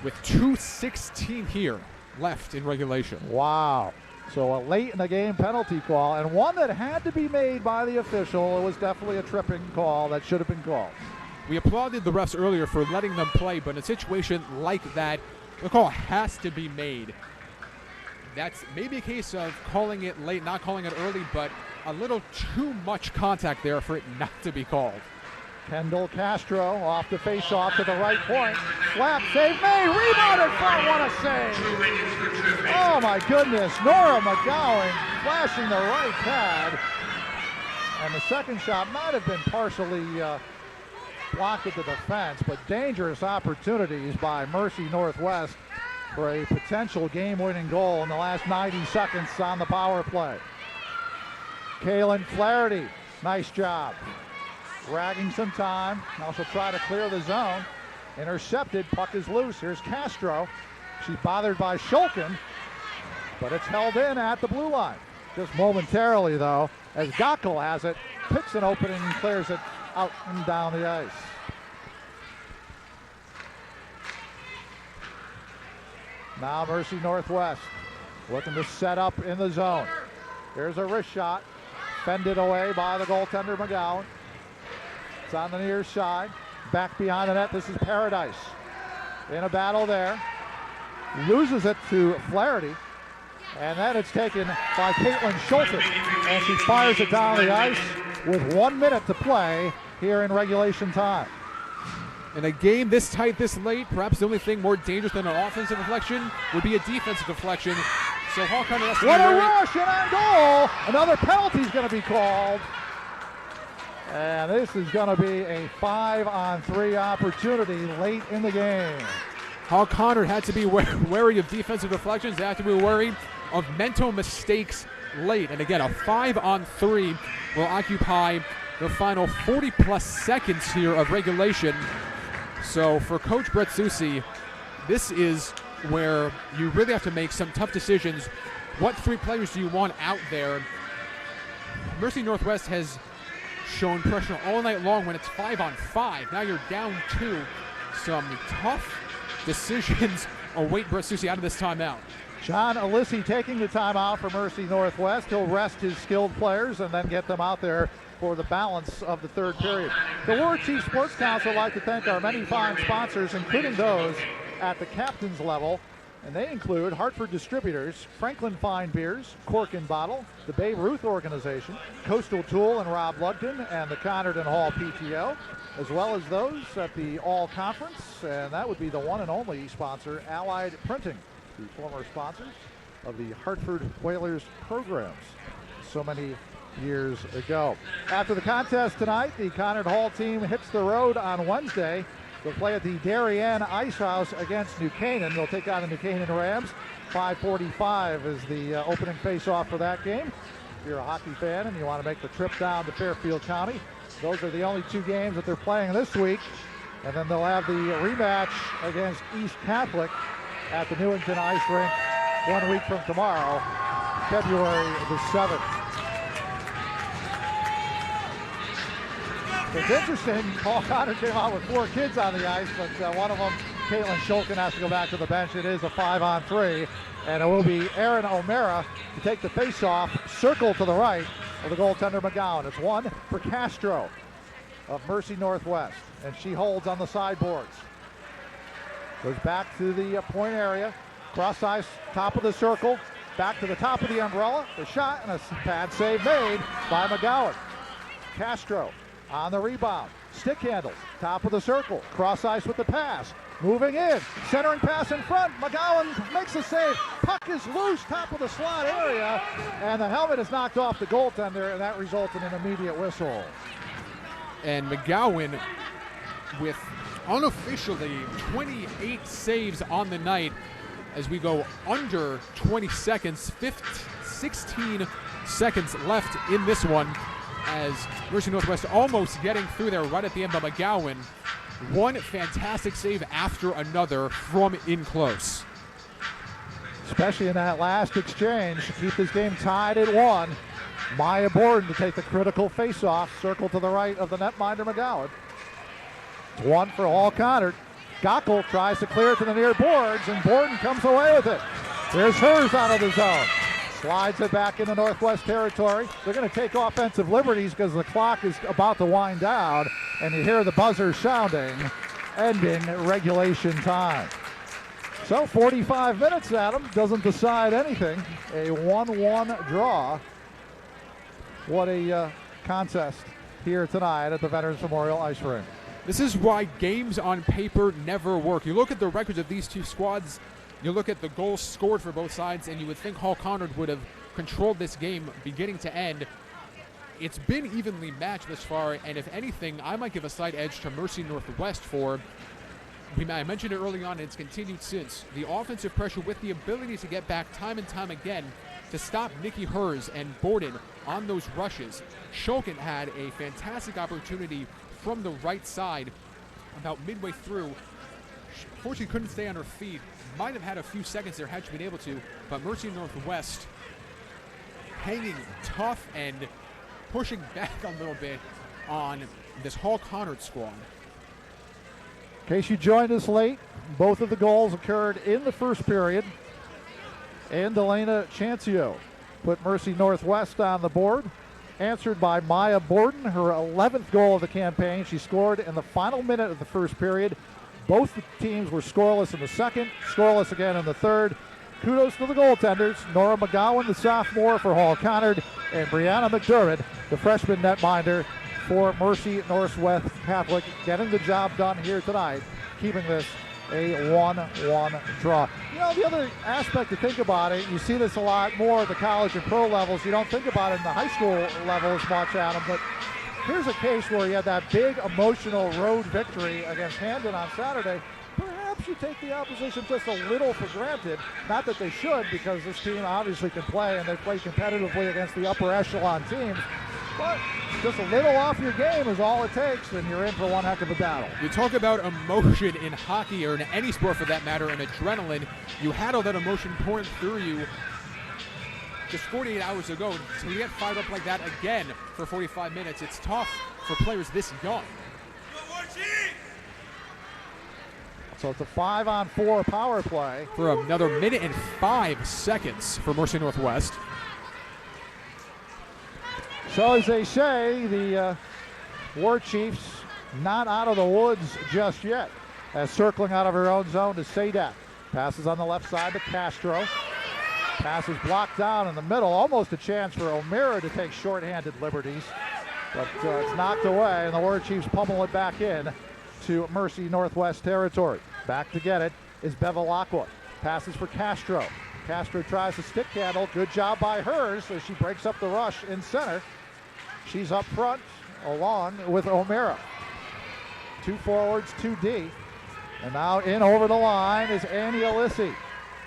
With 2:16 here left in regulation. Wow. So a late in the game penalty call, and one that had to be made by the official. It was definitely a tripping call that should have been called. We applauded the refs earlier for letting them play, but in a situation like that, the call has to be made. That's maybe a case of calling it late, not calling it early, but a little too much contact there for it not to be called. Kendall Castro off the face-off to the right point. Slap save made, rebounded front, what a save. Oh my goodness, Nora McGowan flashing the right pad. And the second shot might have been partially blocked at the defense, but dangerous opportunities by Mercy Northwest for a potential game-winning goal in the last 90 seconds on the power play. Kaylin Flaherty, nice job. Ragging some time. Now she'll try to clear the zone. Intercepted, puck is loose. Here's Castro. She's bothered by Shulkin, but it's held in at the blue line. Just momentarily, though, as Gockel has it, picks an opening and clears it out and down the ice. Now Mercy Northwest looking to set up in the zone. Here's a wrist shot, fended away by the goaltender McGowan. It's on the near side, back behind the net. This is Paradise in a battle there. Loses it to Flaherty, and then it's taken by Caitlin Schulten, and she fires it down the ice with 1 minute to play here in regulation time. In a game this tight, this late, perhaps the only thing more dangerous than an offensive deflection would be a defensive deflection. So Hawkeye has to What a rush, and on goal! Another penalty is going to be called. And this is going to be a 5-on-3 opportunity late in the game. Conard had to be wary of defensive deflections. They have to be wary of mental mistakes late. And again, a 5-on-3 will occupy the final 40-plus seconds here of regulation. So for Coach Brett Soucy, this is where you really have to make some tough decisions. What three players do you want out there? Mercy Northwest has shown pressure all night long when it's 5-on-5. Now you're down 2. Some tough decisions await Brett Soucy out of this timeout. John Alissi taking the timeout for Mercy Northwest. He'll rest his skilled players and then get them out there for the balance of the third period. The Warwick Chief Sports Council would like to thank our many fine sponsors, including those at the captain's level. And they include Hartford Distributors, Franklin Fine Beers, Cork and Bottle, the Babe Ruth Organization, Coastal Tool and Rob Lugden, and the Conard and Hall PTO, as well as those at the All Conference, and that would be the one and only sponsor, Allied Printing, the former sponsors of the Hartford Whalers programs so many years ago. After the contest tonight, the Conard Hall team hits the road on Wednesday. They'll play at the Darien Ice House against New Canaan. They'll take on the New Canaan Rams. 5:45 is the opening face-off for that game. If you're a hockey fan and you want to make the trip down to Fairfield County, those are the only 2 games that they're playing this week. And then they'll have the rematch against East Catholic at the Newington Ice Rink 1 week from tomorrow, February the 7th. It's interesting, Paul Conard came out with 4 kids on the ice, but one of them, Caitlin Shulkin, has to go back to the bench. It is a 5-on-3, and it will be Aaron O'Mara to take the face-off, circle to the right of the goaltender McGowan. It's 1 for Castro of Mercy Northwest, and she holds on the sideboards. Goes back to the point area, cross ice, top of the circle, back to the top of the umbrella, the shot, and a pad save made by McGowan. Castro on the rebound, stick handles, top of the circle, cross ice with the pass, moving in, centering pass in front, McGowan makes the save, puck is loose, top of the slot area, and the helmet is knocked off the goaltender, and that resulted in an immediate whistle. And McGowan with unofficially 28 saves on the night as we go under 20 seconds, 16 seconds left in this one, as Mercy Northwest almost getting through there right at the end by McGowan. One fantastic save after another from in close. Especially in that last exchange to keep this game tied at 1. Maya Borden to take the critical face-off, circle to the right of the netminder McGowan. It's 1 for Hall Conard. Gockel tries to clear it to the near boards, and Borden comes away with it. Here's hers out of the zone. Slides it back into Northwest territory. They're going to take offensive liberties because the clock is about to wind down, and you hear the buzzer sounding, ending regulation time. So 45 minutes, Adam, doesn't decide anything. A 1-1 draw. What a contest here tonight at the Veterans Memorial Ice Rink. This is why games on paper never work. You look at the records of these two squads, you look at the goals scored for both sides, and you would think Hall Conard would have controlled this game beginning to end. It's been evenly matched this far, and if anything, I might give a slight edge to Mercy Northwest for I mentioned it early on, and it's continued since. The offensive pressure with the ability to get back time and time again to stop Nikki Hers and Borden on those rushes. Shulkin had a fantastic opportunity from the right side about midway through. Fortunately, couldn't stay on her feet. Might have had a few seconds there had she been able to, but Mercy Northwest hanging tough and pushing back a little bit on this Hall Conard squad. In case you joined us late, both of the goals occurred in the first period. And Elena Chancio put Mercy Northwest on the board, answered by Maya Borden, her 11th goal of the campaign. She scored in the final minute of the first period. Both the teams were scoreless in the second, scoreless again in the third. Kudos to the goaltenders, Nora McGowan, the sophomore for Hall Conard, and Brianna McDermott, the freshman netminder for Mercy Northwest Catholic, getting the job done here tonight, keeping this a 1-1 draw. You know, the other aspect to think about it, you see this a lot more at the college and pro levels. You don't think about it in the high school level as much, Adam, but here's a case where you had that big emotional road victory against Hamden on Saturday. Perhaps you take the opposition just a little for granted. Not that they should, because this team obviously can play, and they play competitively against the upper echelon teams. But just a little off your game is all it takes, and you're in for one heck of a battle. You talk about emotion in hockey, or in any sport for that matter, and adrenaline. You had all that emotion pouring through you just 48 hours ago. So you get fired up like that again for 45 minutes. It's tough for players this young. So it's a 5-on-4 power play. For another minute and 5 seconds for Mercy Northwest. So as they say, the War Chiefs not out of the woods just yet. As circling out of her own zone to Sadak. Passes on the left side to Castro. Pass is blocked down in the middle. Almost a chance for O'Meara to take shorthanded liberties. But it's knocked away, and the War Chiefs pummel it back in to Mercy Northwest territory. Back to get it is Bevilacqua. Passes for Castro. Castro tries to stick handle. Good job by Hers as she breaks up the rush in center. She's up front along with O'Meara. 2 forwards, 2D. And now in over the line is Annie Alissi.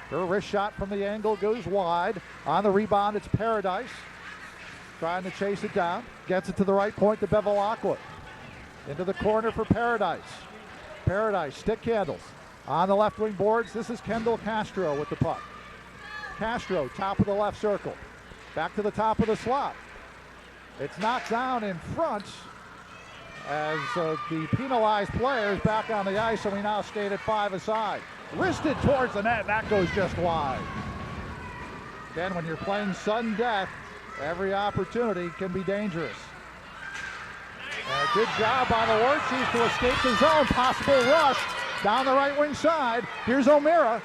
Her wrist shot from the angle goes wide. On the rebound, it's Paradise. Trying to chase it down. Gets it to the right point to Bevilacqua. Into the corner for Paradise. Paradise, stick handles. On the left wing boards, this is Kendall Castro with the puck. Castro, top of the left circle. Back to the top of the slot. It's knocked down in front as the penalized player is back on the ice, and we now skate at 5 aside. Wristed towards the net, that goes just wide. Again, when you're playing sudden death, every opportunity can be dangerous. And a good job by the War Chiefs to escape the zone. Possible rush down the right wing side. Here's O'Meara.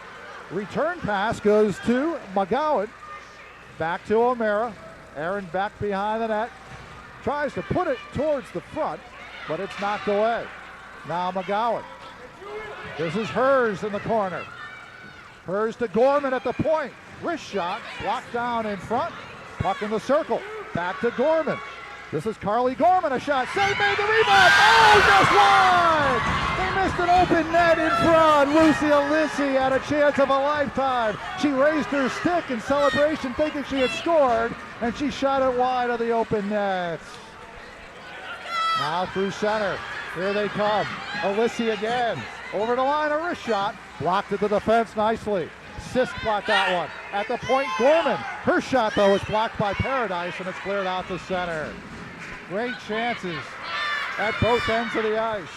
Return pass goes to McGowan. Back to O'Meara. Aaron back behind the net. Tries to put it towards the front, but it's knocked away. Now McGowan. This is Hers in the corner. Hers to Gorman at the point. Wrist shot, blocked down in front. Puck in the circle. Back to Gorman. This is Carly Gorman, a shot. Save made the rebound. Oh, just wide! They missed an open net in front. Lucy Alissi had a chance of a lifetime. She raised her stick in celebration thinking she had scored, and she shot it wide of the open net. Now through center. Here they come. Alissi again. Over the line, a wrist shot. Blocked at the defense nicely. Sisk blocked that one. At the point, Gorman. Her shot, though, is blocked by Paradise, and it's cleared out to center. Great chances at both ends of the ice.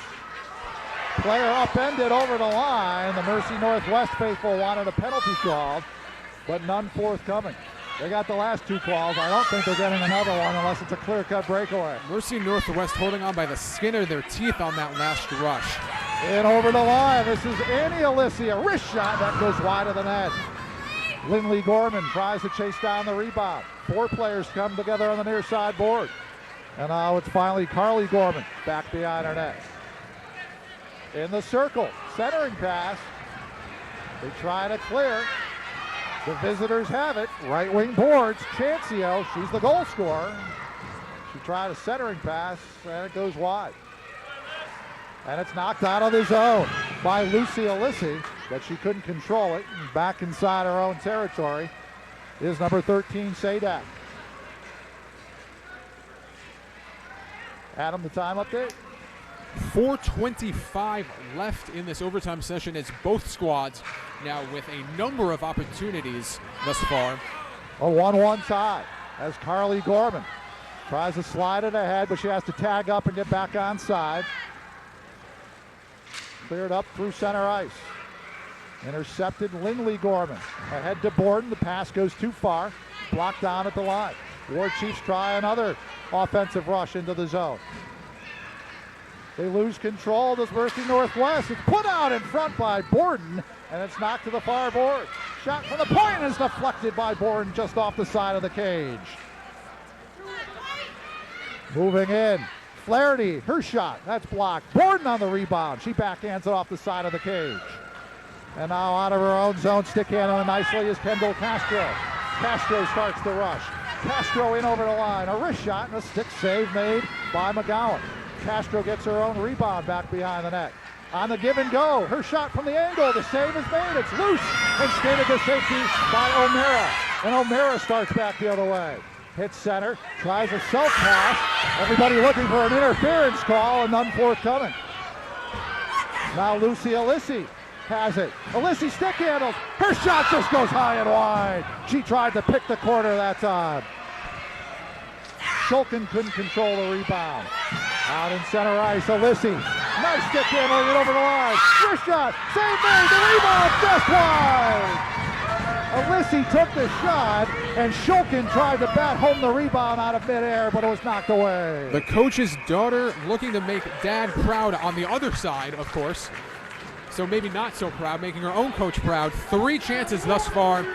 Player upended over the line. The Mercy Northwest faithful wanted a penalty called, but none forthcoming. They got the last 2 calls. I don't think they're getting another one unless it's a clear-cut breakaway. Mercy Northwest holding on by the skin of their teeth on that last rush. In over the line, this is Annie Alissi, a wrist shot that goes wide of the net. Lindley Gorman tries to chase down the rebound. 4 players come together on the near side board. And now it's finally Carly Gorman back behind her net. In the circle, centering pass. They try to clear. The visitors have it. Right wing boards, Chancio, she's the goal scorer. She tried a centering pass, and it goes wide. And it's knocked out of the zone. by Lucy Alissi, but she couldn't control it. And back inside her own territory is number 13, Sadak. Adam, the time update? 4:25 left in this overtime session as both squads now with a number of opportunities thus far. A 1-1 tie as Carly Gorman tries to slide it ahead, but she has to tag up and get back onside. Cleared up through center ice. Intercepted Lindley Gorman. Ahead to Borden. The pass goes too far. Blocked down at the line. War Chiefs try another offensive rush into the zone. They lose control. This Mercy Northwest. It's put out in front by Borden, and it's knocked to the far board. Shot from the point is deflected by Borden just off the side of the cage. Moving in. Flaherty, her shot. That's blocked. Borden on the rebound. She backhands it off the side of the cage. And now out of her own zone, stick handling nicely is Kendall Castro. Castro starts the rush. Castro in over the line. A wrist shot and a stick save made by McGowan. Castro gets her own rebound back behind the net. On the give and go, her shot from the angle. The save is made. It's loose and skated to safety by O'Mara. And O'Mara starts back the other way. Hits center, tries a self-pass. Everybody looking for an interference call and none forthcoming. Now Lucy Alissi has it. Alissi stick handles. Her shot just goes high and wide. She tried to pick the corner that time. Shulkin couldn't control the rebound. Out in center ice, Alissi. Nice stick handling it over the line. Wrist shot, save made, the rebound just wide. Alissi took the shot, and Shulkin tried to bat home the rebound out of midair, but it was knocked away. The coach's daughter looking to make dad proud on the other side, of course. So maybe not so proud, making her own coach proud. 3 chances thus far.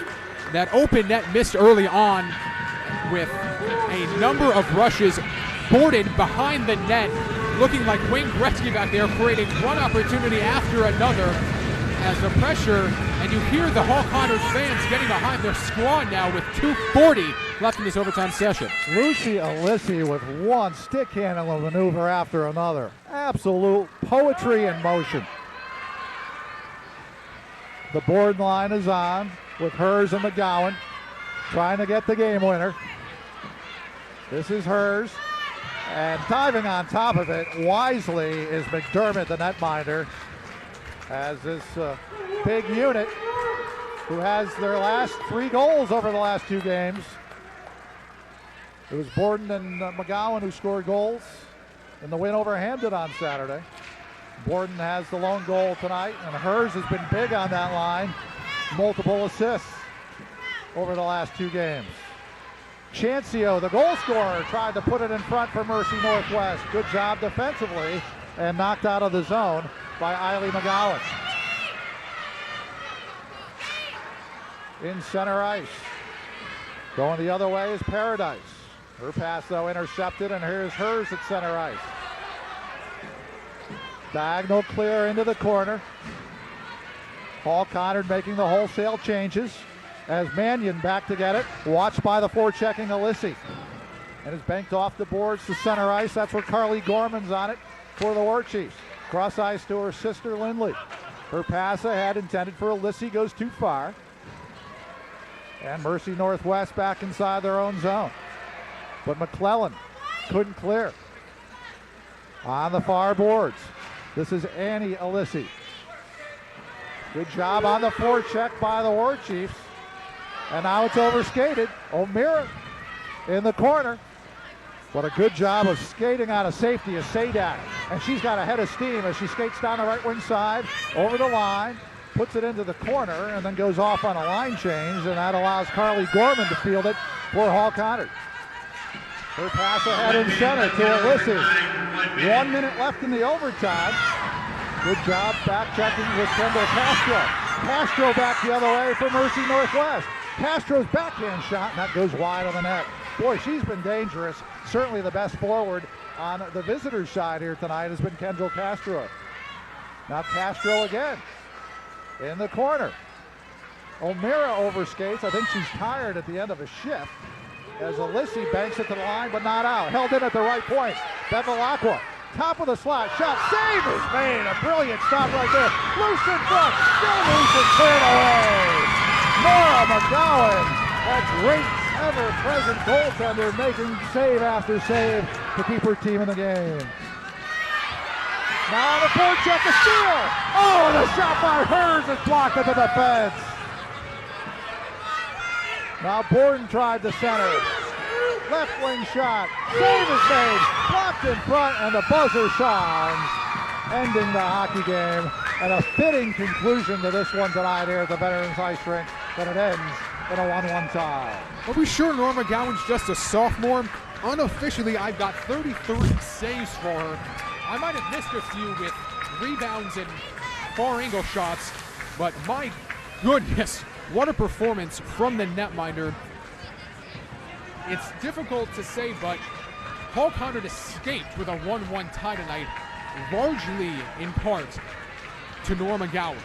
That open net missed early on with a number of rushes. Borden behind the net, looking like Wayne Gretzky back there, creating one opportunity after another as the pressure, and you hear the Conard fans getting behind their squad now with 2:40 left in this overtime session. Lucy Alissi with one stick handling maneuver after another. Absolute poetry in motion. The board line is on with Hers and McGowan trying to get the game winner. This is Hers. And diving on top of it wisely is McDermott, the netminder, as this big unit who has their last 3 goals over the last 2 games. It was Borden and McGowan who scored goals in the win over Hamden on Saturday. Borden has the lone goal tonight, and Hers has been big on that line. Multiple assists over the last 2 games. Chancio, the goal scorer, tried to put it in front for Mercy Northwest. Good job defensively and knocked out of the zone by Eiley McGowan. In center ice. Going the other way is Paradise. Her pass, though, intercepted, and here's Hers at center ice. Diagonal clear into the corner. Conard making the wholesale changes as Mannion back to get it. Watched by the forechecking Alissi. And is banked off the boards to center ice. That's where Carly Gorman's on it for the War Chiefs. Cross ice to her sister Lindley. Her pass ahead intended for Alissi goes too far. And Mercy Northwest back inside their own zone. But McClellan couldn't clear. On the far boards, this is Annie Alissi. Good job on the forecheck by the War Chiefs. And now it's overskated. O'Meara in the corner. But a good job of skating out of safety is Sadak. And she's got a head of steam as she skates down the right wing side, over the line, puts it into the corner, and then goes off on a line change, and that allows Carly Gorman to field it for Conard. Her pass ahead in center to Alissi. 1 minute left in the overtime. Good job back checking with Kendall Castro. Castro back the other way for Mercy Northwest. Castro's backhand shot, and that goes wide on the net. Boy, she's been dangerous. Certainly the best forward on the visitors' side here tonight has been Kendall Castro. Now Castro again in the corner. O'Meara overskates. I think she's tired at the end of a shift as Alissi banks it to the line, but not out. Held in at the right point. Bevilacqua top of the slot, shot, save is made. A brilliant stop right there. Loose in front, still loose and cleared away. Nora McGowan, that great ever-present goaltender, making save after save to keep her team in the game. Now the forecheck, a steal. Oh, and a shot by Hers is blocked at the defense. Now Borden tried the center. Left wing shot. Save is made. Blocked in front, and the buzzer sounds, ending the hockey game. And a fitting conclusion to this one tonight here at the Veterans Ice Rink, that it ends in a 1-1 tie. Are we sure Norma Gowan's just a sophomore? Unofficially, I've got 33 saves for her. I might have missed a few with rebounds and far angle shots, but my goodness, what a performance from the netminder. It's difficult to say, but Hall Conard escaped with a 1-1 tie tonight, largely in part to Norma Gowan.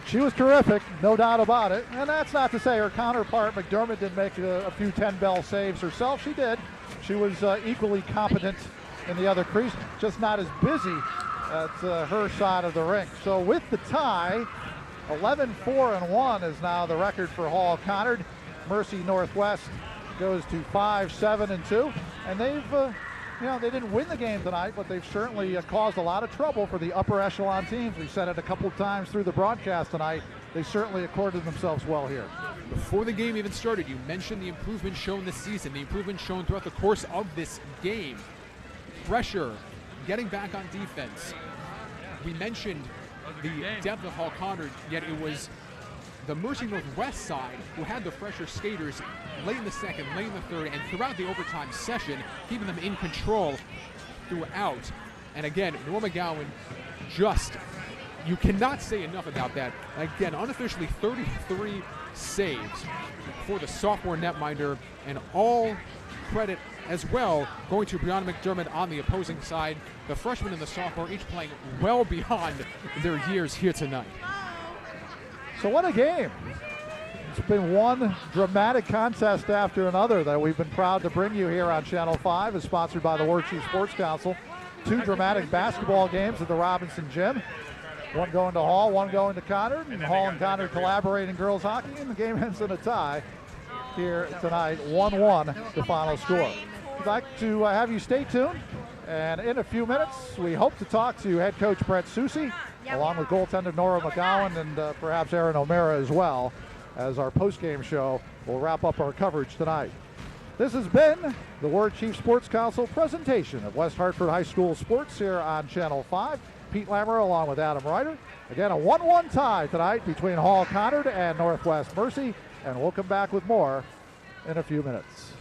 She was terrific, no doubt about it. And that's not to say her counterpart, McDermott, didn't make a few 10-bell saves herself. She did. She was equally competent in the other crease, just not as busy at her side of the rink. So with the tie, 11-4-1 is now the record for Hall Conard. Mercy Northwest goes to 5-7-2, and they've, they didn't win the game tonight, but they've certainly caused a lot of trouble for the upper echelon teams. We've said it a couple of times through the broadcast tonight. They certainly accorded themselves well here. Before the game even started, you mentioned the improvement shown this season, the improvement shown throughout the course of this game. Pressure, getting back on defense. We mentioned the depth of Hall Conard, yet it was the Mercy Northwest side who had the fresher skaters late in the second, late in the third, and throughout the overtime session, keeping them in control throughout. And again, Norma Gowan, just, you cannot say enough about that. Again, unofficially 33 saves for the sophomore netminder, and all credit as well going to Brianna McDermott on the opposing side. The freshman and the sophomore each playing well beyond their years here tonight. So what a game. It's been one dramatic contest after another that we've been proud to bring you here on Channel 5, is sponsored by the War Chief Sports Council. Two dramatic basketball games at the Robinson Gym. One going to Hall, one going to Conard, and Hall and Conard collaborate in girls hockey, and the game ends in a tie here tonight, 1-1 the final score. We'd like to have you stay tuned, and in a few minutes we hope to talk to head coach Brett Soucy, along with goaltender Nora McGowan, and perhaps Aaron O'Mara as well, as our post-game show will wrap up our coverage tonight. This has been the War Chief Sports Council presentation of West Hartford High School sports here on Channel 5. Pete Lammer along with Adam Ryder. Again, a 1-1 tie tonight between Hall Conard and Northwest Mercy, and we'll come back with more in a few minutes.